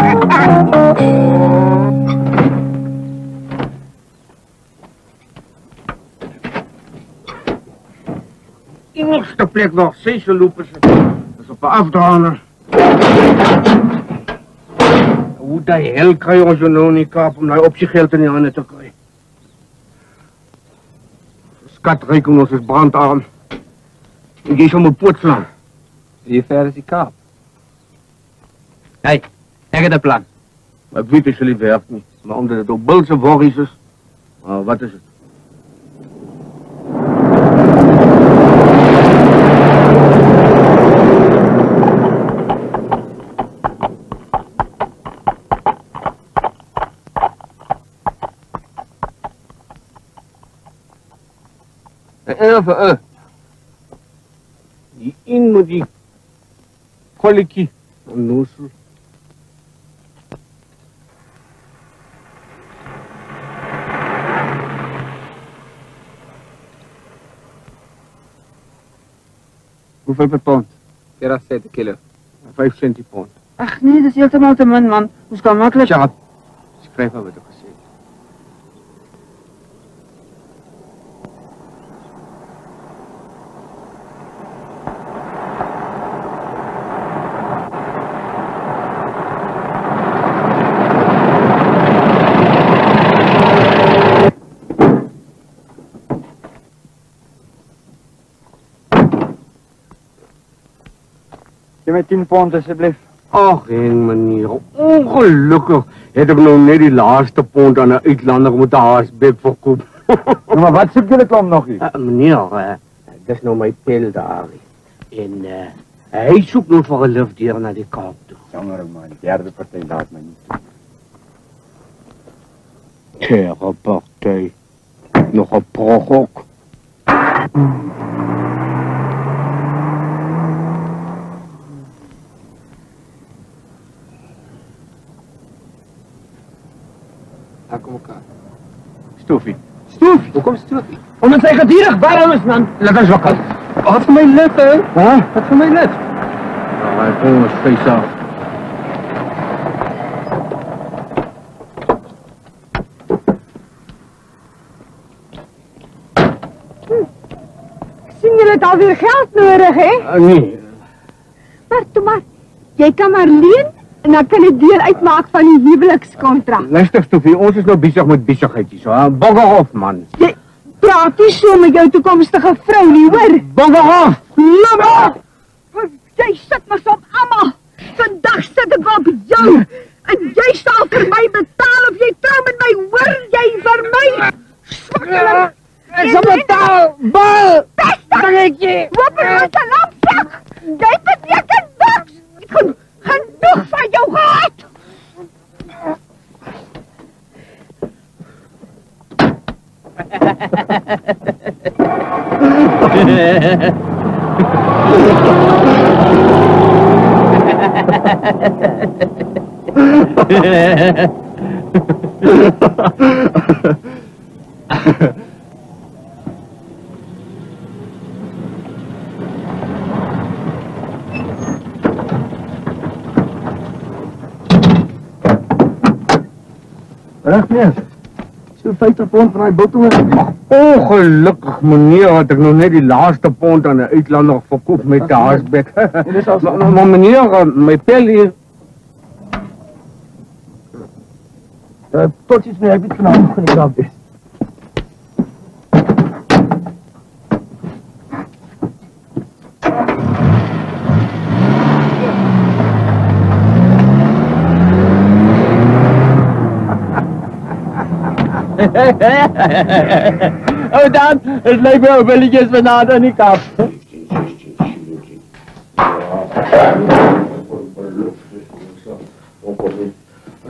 Enigste plek nog, zeeën lopen ze. Dat is op de afdraner. Hoe de hel krijg je ons nou niet kap om nou op je geld in je handen te krijgen? Skatrekening ons is brandarm. En je zou me poot slaan. Wie ver is die kaap? Hey, ik heb een plan. Maar ik weet het jullie werkt niet. Maar omdat het ook bulse worries is. Maar wat is het? Even, die in moet die kolletjie, onnozel. Hoeveel per pond? 70 kilo. 5 cent per pond. Ach nee, dat is helemaal te min, man. Ons kan makkelijk... Tja, schrijf maar wat ik gezegd. Geef mij 10 pond alsjeblieft. Ach, geen manier. Ongelukkig heb ik nou net die laatste pond aan een uitlander met de haasbek verkoop. Maar wat zoek jullie klomp nog hier? Meneer, dat is nou mijn pil daar. En hij zoekt nog voor een luchtdier naar die Kaap toe. Jammer man, de derde partij laat mij niet. Derde partij. Nog een prog ook. Daar kom elkaar. Stoefie. Stoef! Hoe komt Stoefie? Omdat zij gedierig warm is, man. Laat ons wakker. Wat voor mijn lid, hè? Huh? Wat voor mijn lid? Nou, hij komt ons face af. Sien jullie het alweer geld nodig, hè? Nee. Maar toe maar, jy kan maar leen en dan kan jy deel uitmaak van die huwelikskontrak. Luister, Stoefie, ons is nou bezig met bezigheidjes, hoor. Boggerhof, man. Jy praat nie so met jou toekomstige vrou nie, hoor? Boggerhof! Lamma! Jy sit maar so op almal. Vandag sit ek op jou. En jy sal vir my betaal of jy trou met my, hoor jy vir my? Swakkeling! Ek sal betaal, bal! Pestig! Hoop ek een lampzak! Jy beteken niks! Ek het genoeg van jou gehad! Reg meneer. So 50 pond van die biltong. Ongelukkig meneer, had ek nog net die laaste pond aan 'n uitlander verkoop met 'n haasbek. Maar meneer, my pel hier. Tot iets meer, ek weet vanavond gaan die kaap is. Oh dan, het lijkt wel welletjes vanavond aan die kap.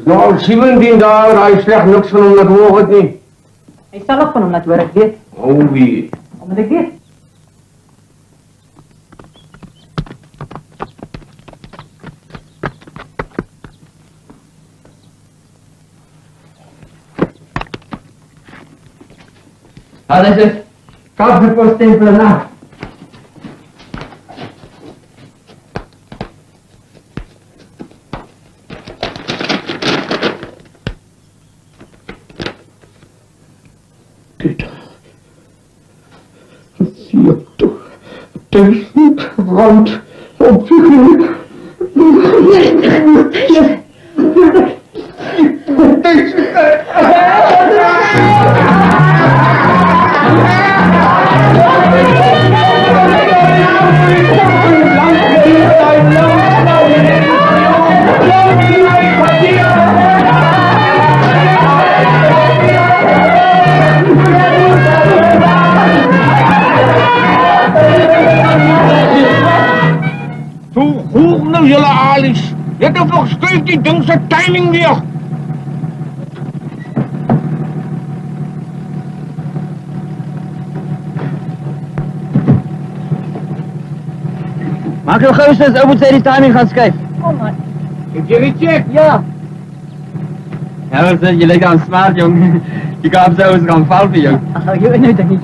Nou, Simon die daar, hij slecht niks van hom dat hoor het nie. Hy sal ook van hom laat hoor, ek weet. Oh wie? Omdat ek weet. Alles is kaffeepoststempel na. Rond opzoeken. Hoe nou jullie Alice? Je hebt toch geschuift die ding zijn timing weer. Maak jou gauw eens, moet zij die timing gaan schrijven. Kom maar. Heb je gecheckt? Ja. Ja, wat zeg je lijkt aan smart, jong. Je kan zo eens gaan vallen, jong. Ach, je weet nu dat niet.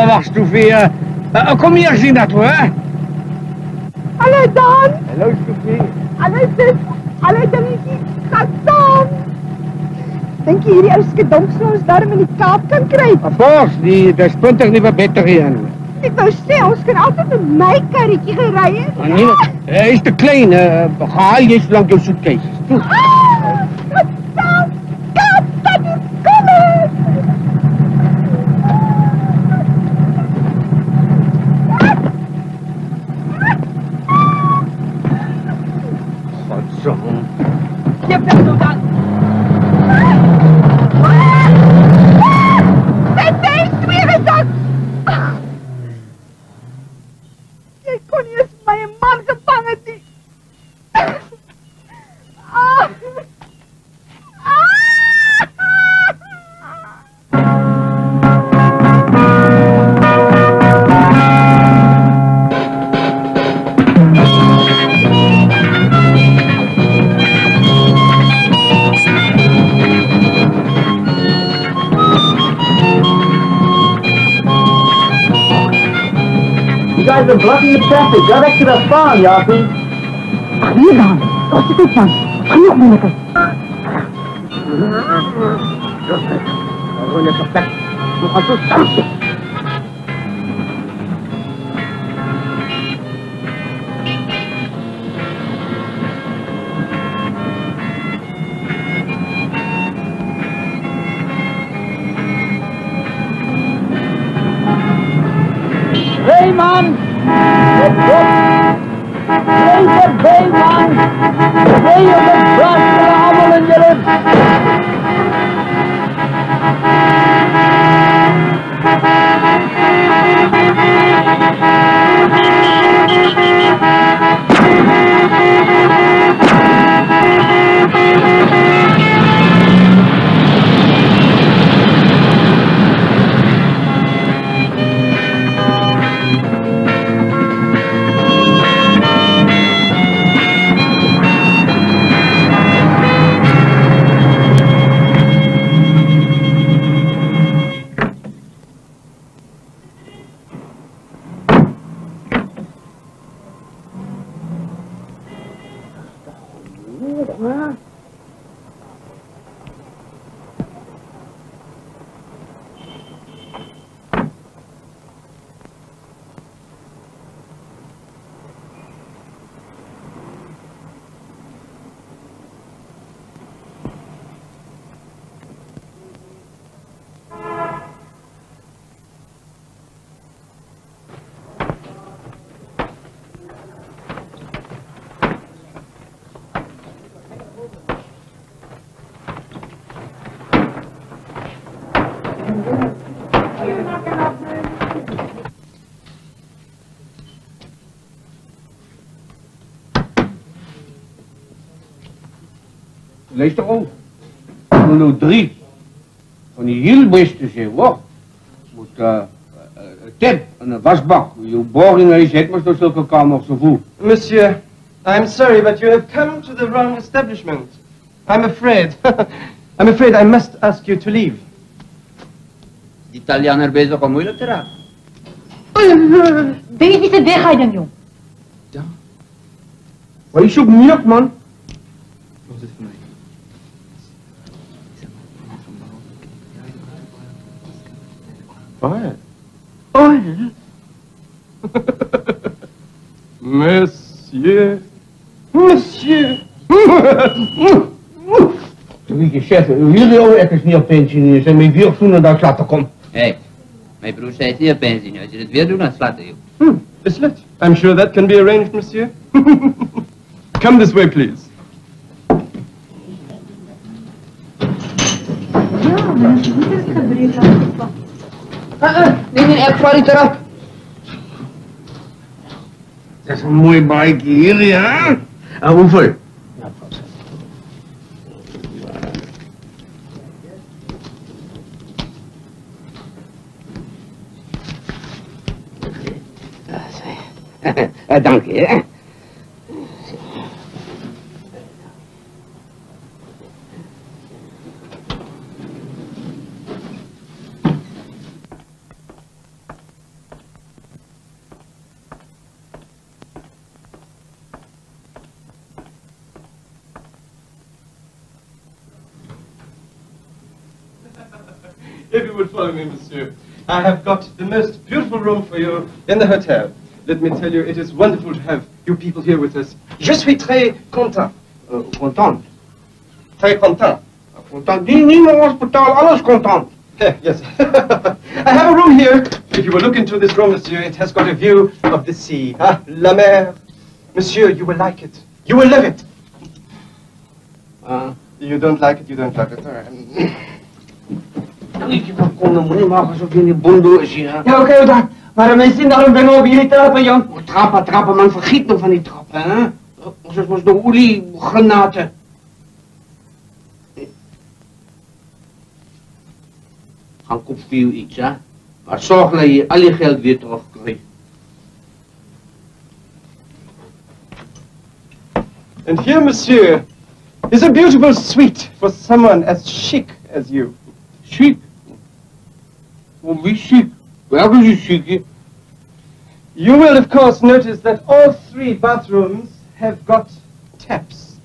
Wacht, Sophie. Kom hier zien dat hoor. Hallo Dan. Hallo Sophie. Hallo sis. Hallo Danetjie. Gaan saam. Dink jy hierdie ou skedonk sou ons darm in die Kaap kan kry? Of course, dis puntig nie wat beter hier. Ek wou sê ons kan altyd met my karretjie gery het. Nee, hy is te klein. Haal jy so lank jou soetkies. Jy het nou dan. Dit is weer dat. Jy kon nie eens my man gevang het nie. You guys are blocking the traffic. Go back to the farm, Yappie. Ach, hier dan. Wat is dit dan? Genoeg moeilijker. Gewoon je perfect. We gaan zo samen. Hey man! Hey man! Hey op het gras, allemaal in je lucht! Luister ook. Er nou 3 van die heel beste zijn, hoor. Moet een tent en een wasbak. Je boringhuis heeft maar door zulke kamers zo voel. Monsieur, I'm sorry, but you have come to the wrong establishment. I'm afraid. I'm afraid I must ask you to leave. Die Italianer bezig om moeilijk te raken. Denk je niet te weg, dan, jong? Wat is ook moeilijk, man? Wat is het voor mij? Oil. Oil? Monsieur. Monsieur. Toen ik je zeggen, jullie ook even niet op pensioen zijn, maar 4 zoenen dat slaat komen. Hé, mijn broer zei het niet op pensioen. Als je het weer doet, dan slaat hij je. Is het? I'm sure that can be arranged, monsieur. Come this way, please. Neem je echt voor die trap. Dat is een mooi bike hier, ja? En hoeveel? Dank je. If you would follow me, monsieur. I have got the most beautiful room for you in the hotel. Let me tell you, it is wonderful to have you people here with us. Je suis très content. Content? Très content. Content? Niet naar ons betalen, alles content. Yes. I have a room here. If you will look into this room, monsieur, it has got a view of the sea. Ah, la mer. Monsieur, you will like it. You will love it. You don't like it, you don't like it. All right. Ik heb een konde moet niet maken alsof je in die bondo is hier. Ja, oké, dan. Maar mensen daarom ben op jullie trappen, jong. Trappen, man, vergiet nog van die trappen, hè? Zoals was de oliegranaten. Gaan koop veel iets, hè? Maar zorg dat je al je geld weer terugkrijgt. And here, monsieur, is a beautiful suite for someone as chic as you. Chic? Oh, wie chic? Waar is chic? You will, of course, notice that all 3 bathrooms have got taps.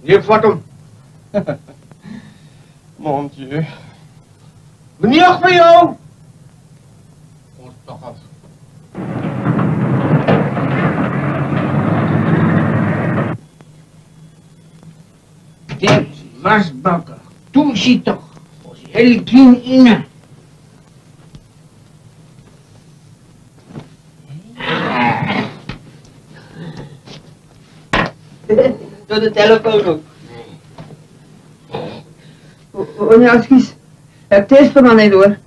Hier, vat hem. Mon Dieu. Meneer voor jou! Kom toch af. Dit wasbakken. Toen ziet toch. Als je heel clean in. Door de telefoon ook. Oh, ja, excuus. Het is voor mij niet hoor.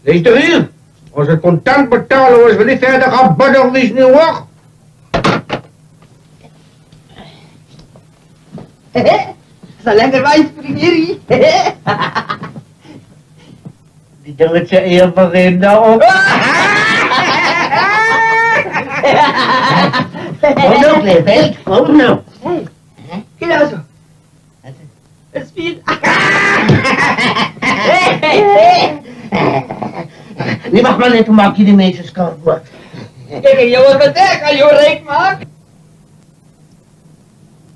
Lees toch hier? Als het contant betalen was, wil ik verder gaan badden, is niet hoor. Zo lekker wijs voor hier. Die dingen ze even in nou op. Kom nou, Kleefeld, kom nou. Kijk nou zo. Het spier. Die mag maar net maak je die meisjes koud wordt. Kijk, jongen, wat kan je reek maken?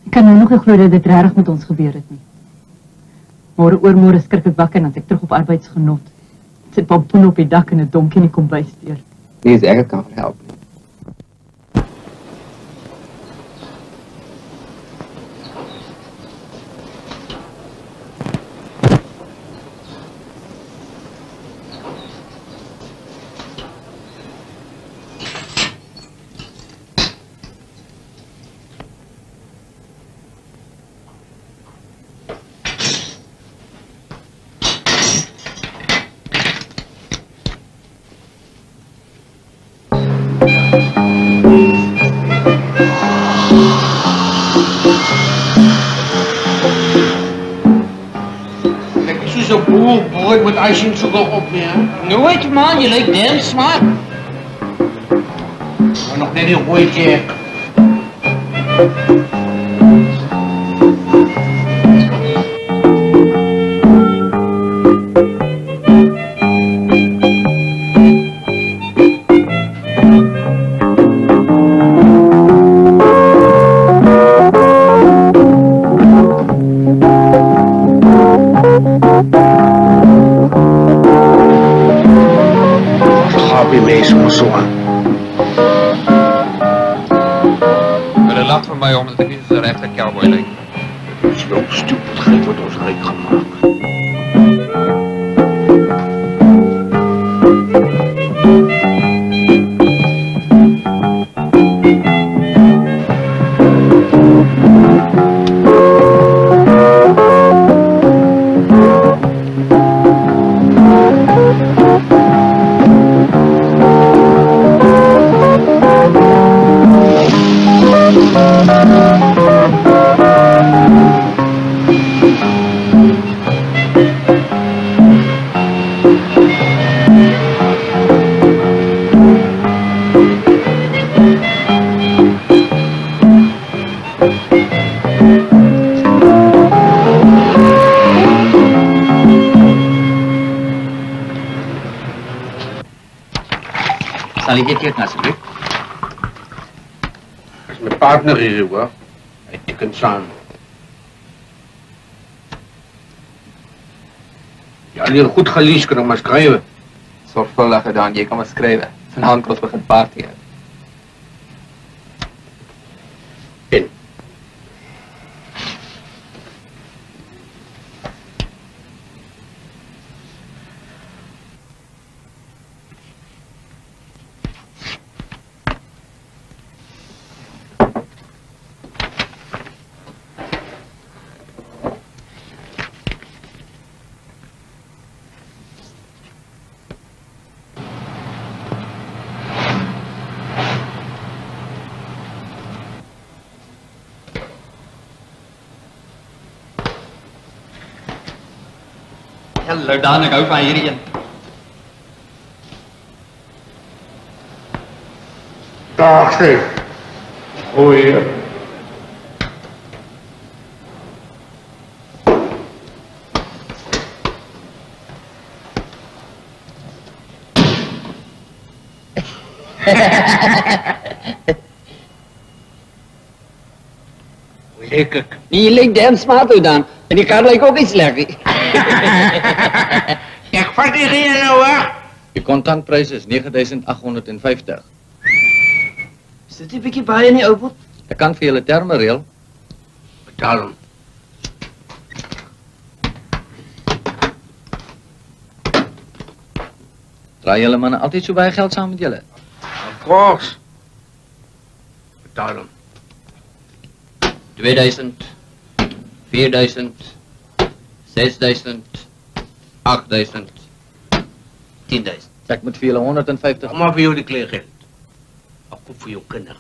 Ik kan nou nog niet geloven dat dit rarig met ons gebeur het nie. Môre oormôre skrik ek wakker en dan ek terug op arbeidsgenot. Sit pampoen op die dak en 'n donkie in die kombuisdeur. Nee, is eigenlijk kan helpen. Hij ziet zo op meer. Nooit man, je lijkt damn smart. Maar nog net een goeie. Laat van mij omdat ik niet zo'n echte cowboy lijk. Zo stupid wordt ons rijk gemaakt. Zal ik je kijken alsjeblieft? Dat is mijn partner hier, hoor. Hij tekent samen. Ja, alleen goed gelezen kunnen maar schrijven. Zorgvuldig gedaan, je kan maar schrijven. Vanavond komt begint party uit. Hallo Dan, ik hou van hierdie een. Dag zeg. Goeie. Lekker. Je lijkt damn smart uit dan. En die kaart lijkt ook iets lekker. Ik vat die geen nou hoor. Je contantprijs is 9.850. Is dit een beetje baie nie, oupot? Ik kan voor jullie termen reël. Betaal hem. Draai jullie mannen altijd zo bij geld samen met jullie? Of course. Betaal hem. 2000, 4000, 6000, 8000, 10.000. Ik moet voor jullie 150. Allemaal voor jullie kleergeld. Ook goed voor jouw kinderen.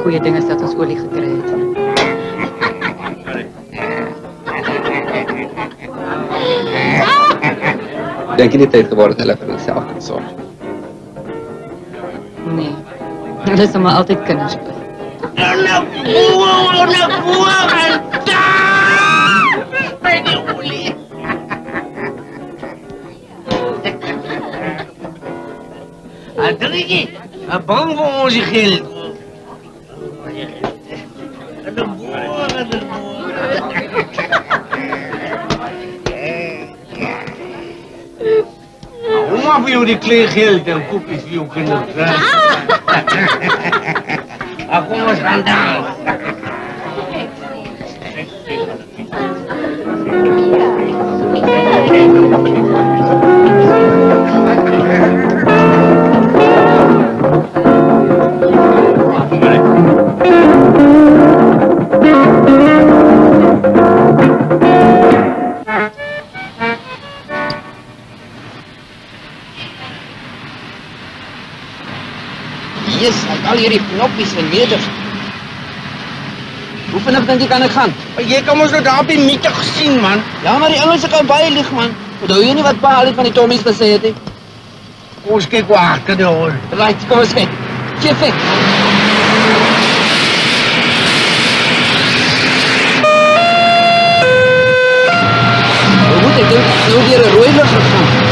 Goeie ding is dat ons olie gekry het. Denk je niet tijd geworden dat hulle vir hulself kan sorg? Nee, hulle is maar altyd kinders bly. Adriekie, bang voor onze geld. Hoe mag voor jou die klein geld en koekjes voor jou genoeg, hè? Kom eens vandaan. Yes, al hierdie knoppies en meters. Hoe vinnig dink jy kan ek gaan? Jy kan ons nou daar op die meter gesien, man. Ja, maar die Engelse kan baie lieg, man. Onthou jy nie wat pa al van die Tommies gesê het nie? Kom ons kyk waar agter die hol. Right, kom ons kyk. Chef ek. Goed, ek dink nou weer 'n rooi lig gegaan.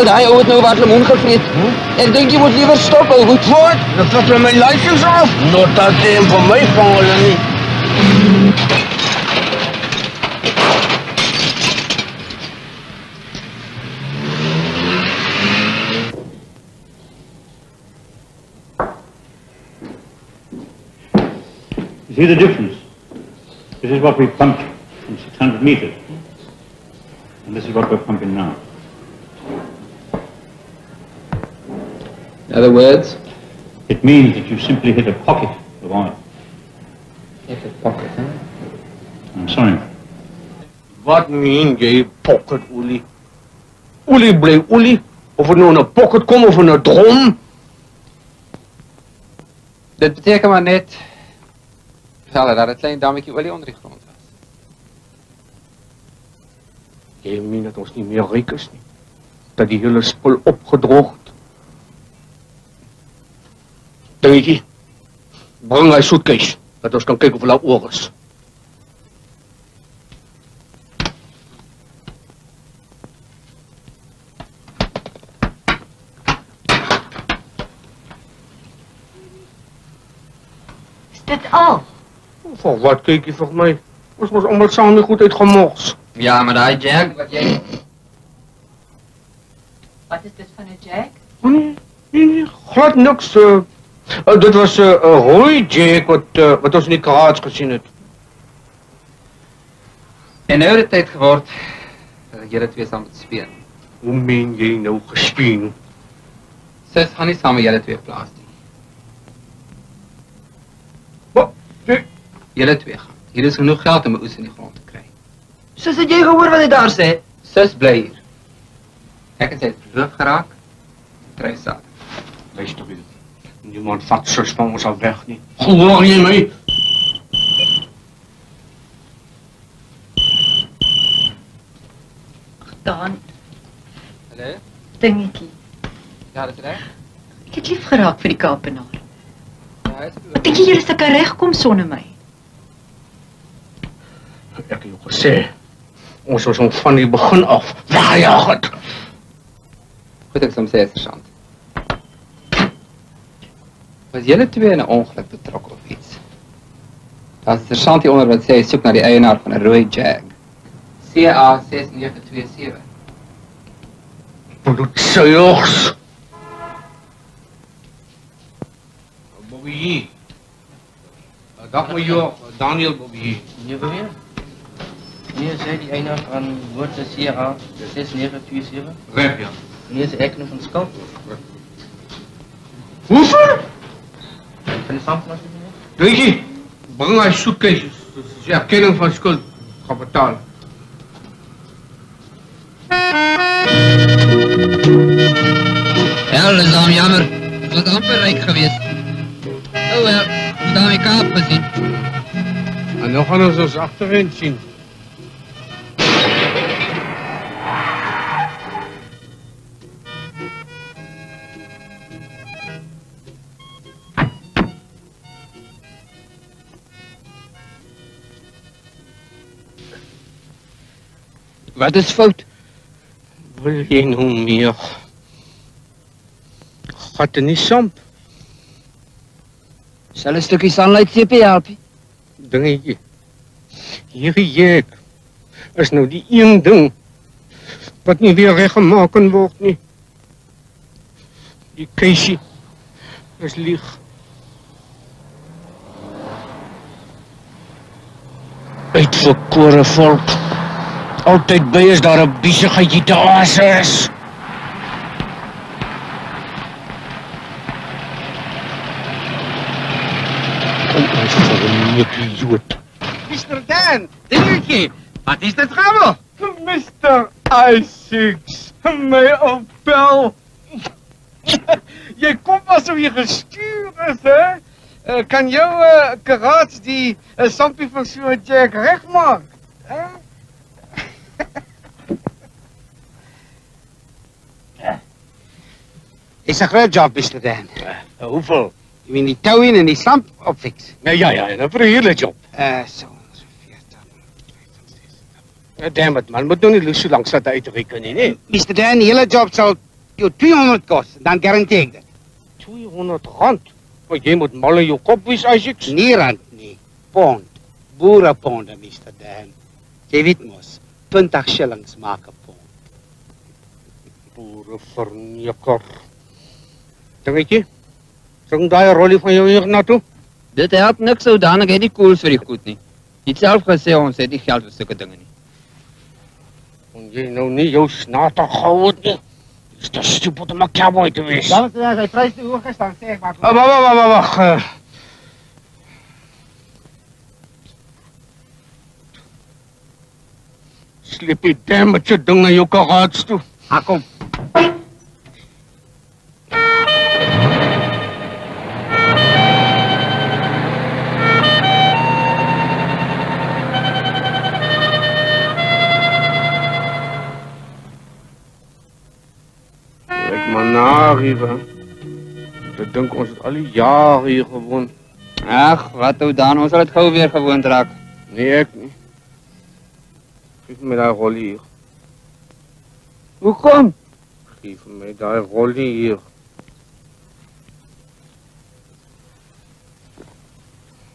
Daai ou het nou wat lemoen gevreet. Ek dink jy moet liewer stop, ou goed. Wat? Dat vat my license af. Not dat ding vir my van hulle nie. You see the difference? This is what we pumped from 600 meters. And this is what we're pumping now. In other words? It means that you simply hit a pocket of oil. Hit a pocket, huh? I'm sorry. Wat meen jy pocket olie? Olie bly olie, of het nou in 'n pocket kom of in 'n drom? Dit beteken maar net dat 'n klein dammetjie olie onder die grond was. Jy meen dat ons nie meer ryk is nie. Dat die hele spul opgedroog het. Dingetjie, bring hy soetkies, dat ons kan kyk of hulle oor is. Is dit al? Voor wat kyk jy vir my? Ons was allemaal saam nie goed uitgemors. Ja, maar daai Jack, wat jy... Wat is dit van 'n Jack? Nee, glad niks. Dit was 'n rooi Jack wat ons in die karaats gesien het. En nou het dit tyd geword dat julle twee saam moet speel. Hoe meen jy nou gespeel? Sis gaan nie saam met julle twee plaas nie. Wat? Julle twee gaan. Hier is genoeg geld om 'n oes in die grond te kry. Sis, het jy gehoor wat hy daar sê? Sis bly hier. Ek en sy het verloof geraak. Kry saak. Luister weer. Niemand vat sus van ons al weg nie. Hoor jy my? Daan, Hallo? dingetjie. Ja, dis reg. Ek het lief geraak vir die Kaapenaar. Ja, hy is Ek dink julle sal kan regkom sonder my. Ek het jou gesê, ons was hom van die begin af weggejaag het. Goed ek soms sê, sergeant. Was julle twee in 'n ongeluk betrokke of iets? Daar's 'n sergeant hier onder wat sê hy soek na die eienaar van 'n rooi Jag. CA 6927. Bloedsuigers! Bobby. Dag major, Daniel Bobby. Meneer Beweer? Meneer sê die eienaar van woorde CA 6927? Reg, ja. Meneer is ek van skuld. Hoeveel? Van die sampel asseblief. Dingie, bring my suitcases. Dit is erkenning van skuld. Gaan betaal. Ja, dat is dan jammer. Het was amper rijk geweest. Oh wel, we hebben Kaap gezien. En nog gaan ons achterin zien. Wat is fout? Wil jy nou meer? Gaat er nie samp? Sal 'n stukkie sunlight CP help? Dingetjie. Hierdie jeek is nou die een ding wat nie weer reggemaak kan word nie. Die keisie is lieg. Uitverkore volk. Altyd by is daar 'n besigheidjie te ases. Kom ons verneek Jood. Mr. Dan, dingetjie, wat is dit gammel? Mr. Isaacs, my opel. Jy kom asof jy gestuur is, hè? Kan jou karaats die sampie van so 'n Jag regmaak? It's a great job, Mr. Dan. Hoeveel? You mean die touwien en die samp opfix? Ja, dat vir 'n hele job. So. Damn it, man, moet nou nie so lank sit uitreken nie, nee. Mr. Dan, die hele job sal jou 200 kos, dan garandeer ek dit. 200 rand? Maar jy moet mal in jou kop wees, Isaacs. Nie rand nie, pond. Boereponde, Mr. Dan. Jy weet mos, 20 shillings maak 'n pond. Boereverneker. Dingetjie, sing daai rolie van jou hier na toe. Dit help niks sodanig het die koels vir die goed nie. Jy het self gesê ons het nie geld vir sulke dinge nie. En jy nou nie jou snater gehou het nie. Dis te stupid om 'n cowboy te wees. Ja, Mr. Dan, sy prys te hoog gestaan, sê ek maar. Wag. Slip die damn met jou ding na jou karaats toe. Kom. Riewe. Ek dink ons het al die jare hier gewoon. Ag, wat ou dan, ons sal dit gou weer gewoond raak. Nee, ek nie. Geef my daai rolie hier. Hoekom? Geef my daai rolie hier.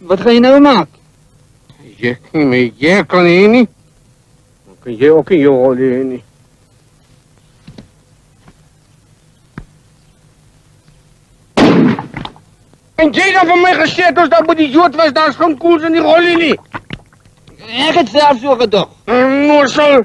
Wat gaan jy nou maak? Jy kan hier nie. Dan kan jy ook in jou rolie heen nie. En jy dan van my gesê het ons dat moet die Jood was, daar is geen koels in die rolie nie. Ek het self so gedog. Morsel.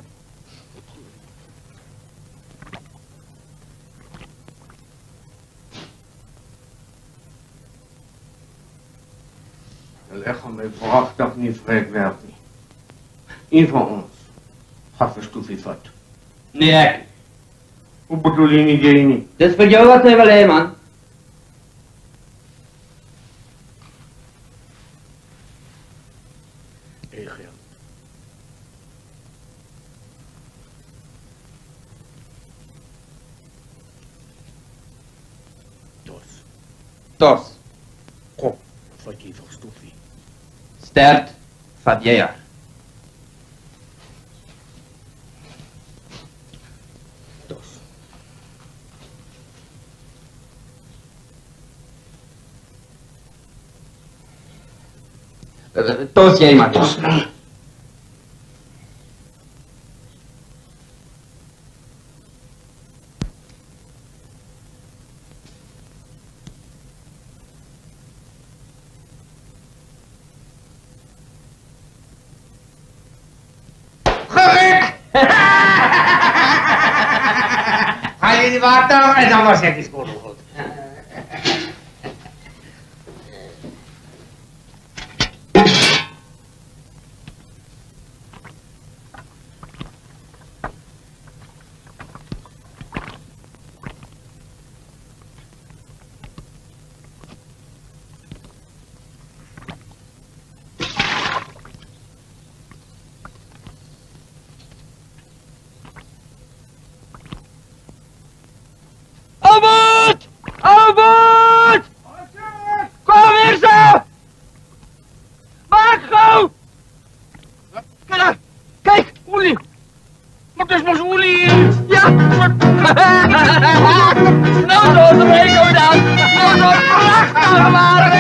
Ek gaan my vragdag nie vrek werk nie. Een van ons gaat vir stoefie vat. Nee, ek. Hoe bedoel je niet, jij niet? Dis vir jou wat hy wil hê, man. Tos. Kom, vat jy van stoffie. Stert, vat jy haar. Tos. Tos jy, man. Tos. Ga je die water en dan was het iets goed. Albert! Albert! Kom hier zo! Maak gauw! Kijk, olie! Maar het is maar olie! Ja! Nou, zo, de regen dan! Nou, zo, prachtig gemaakt!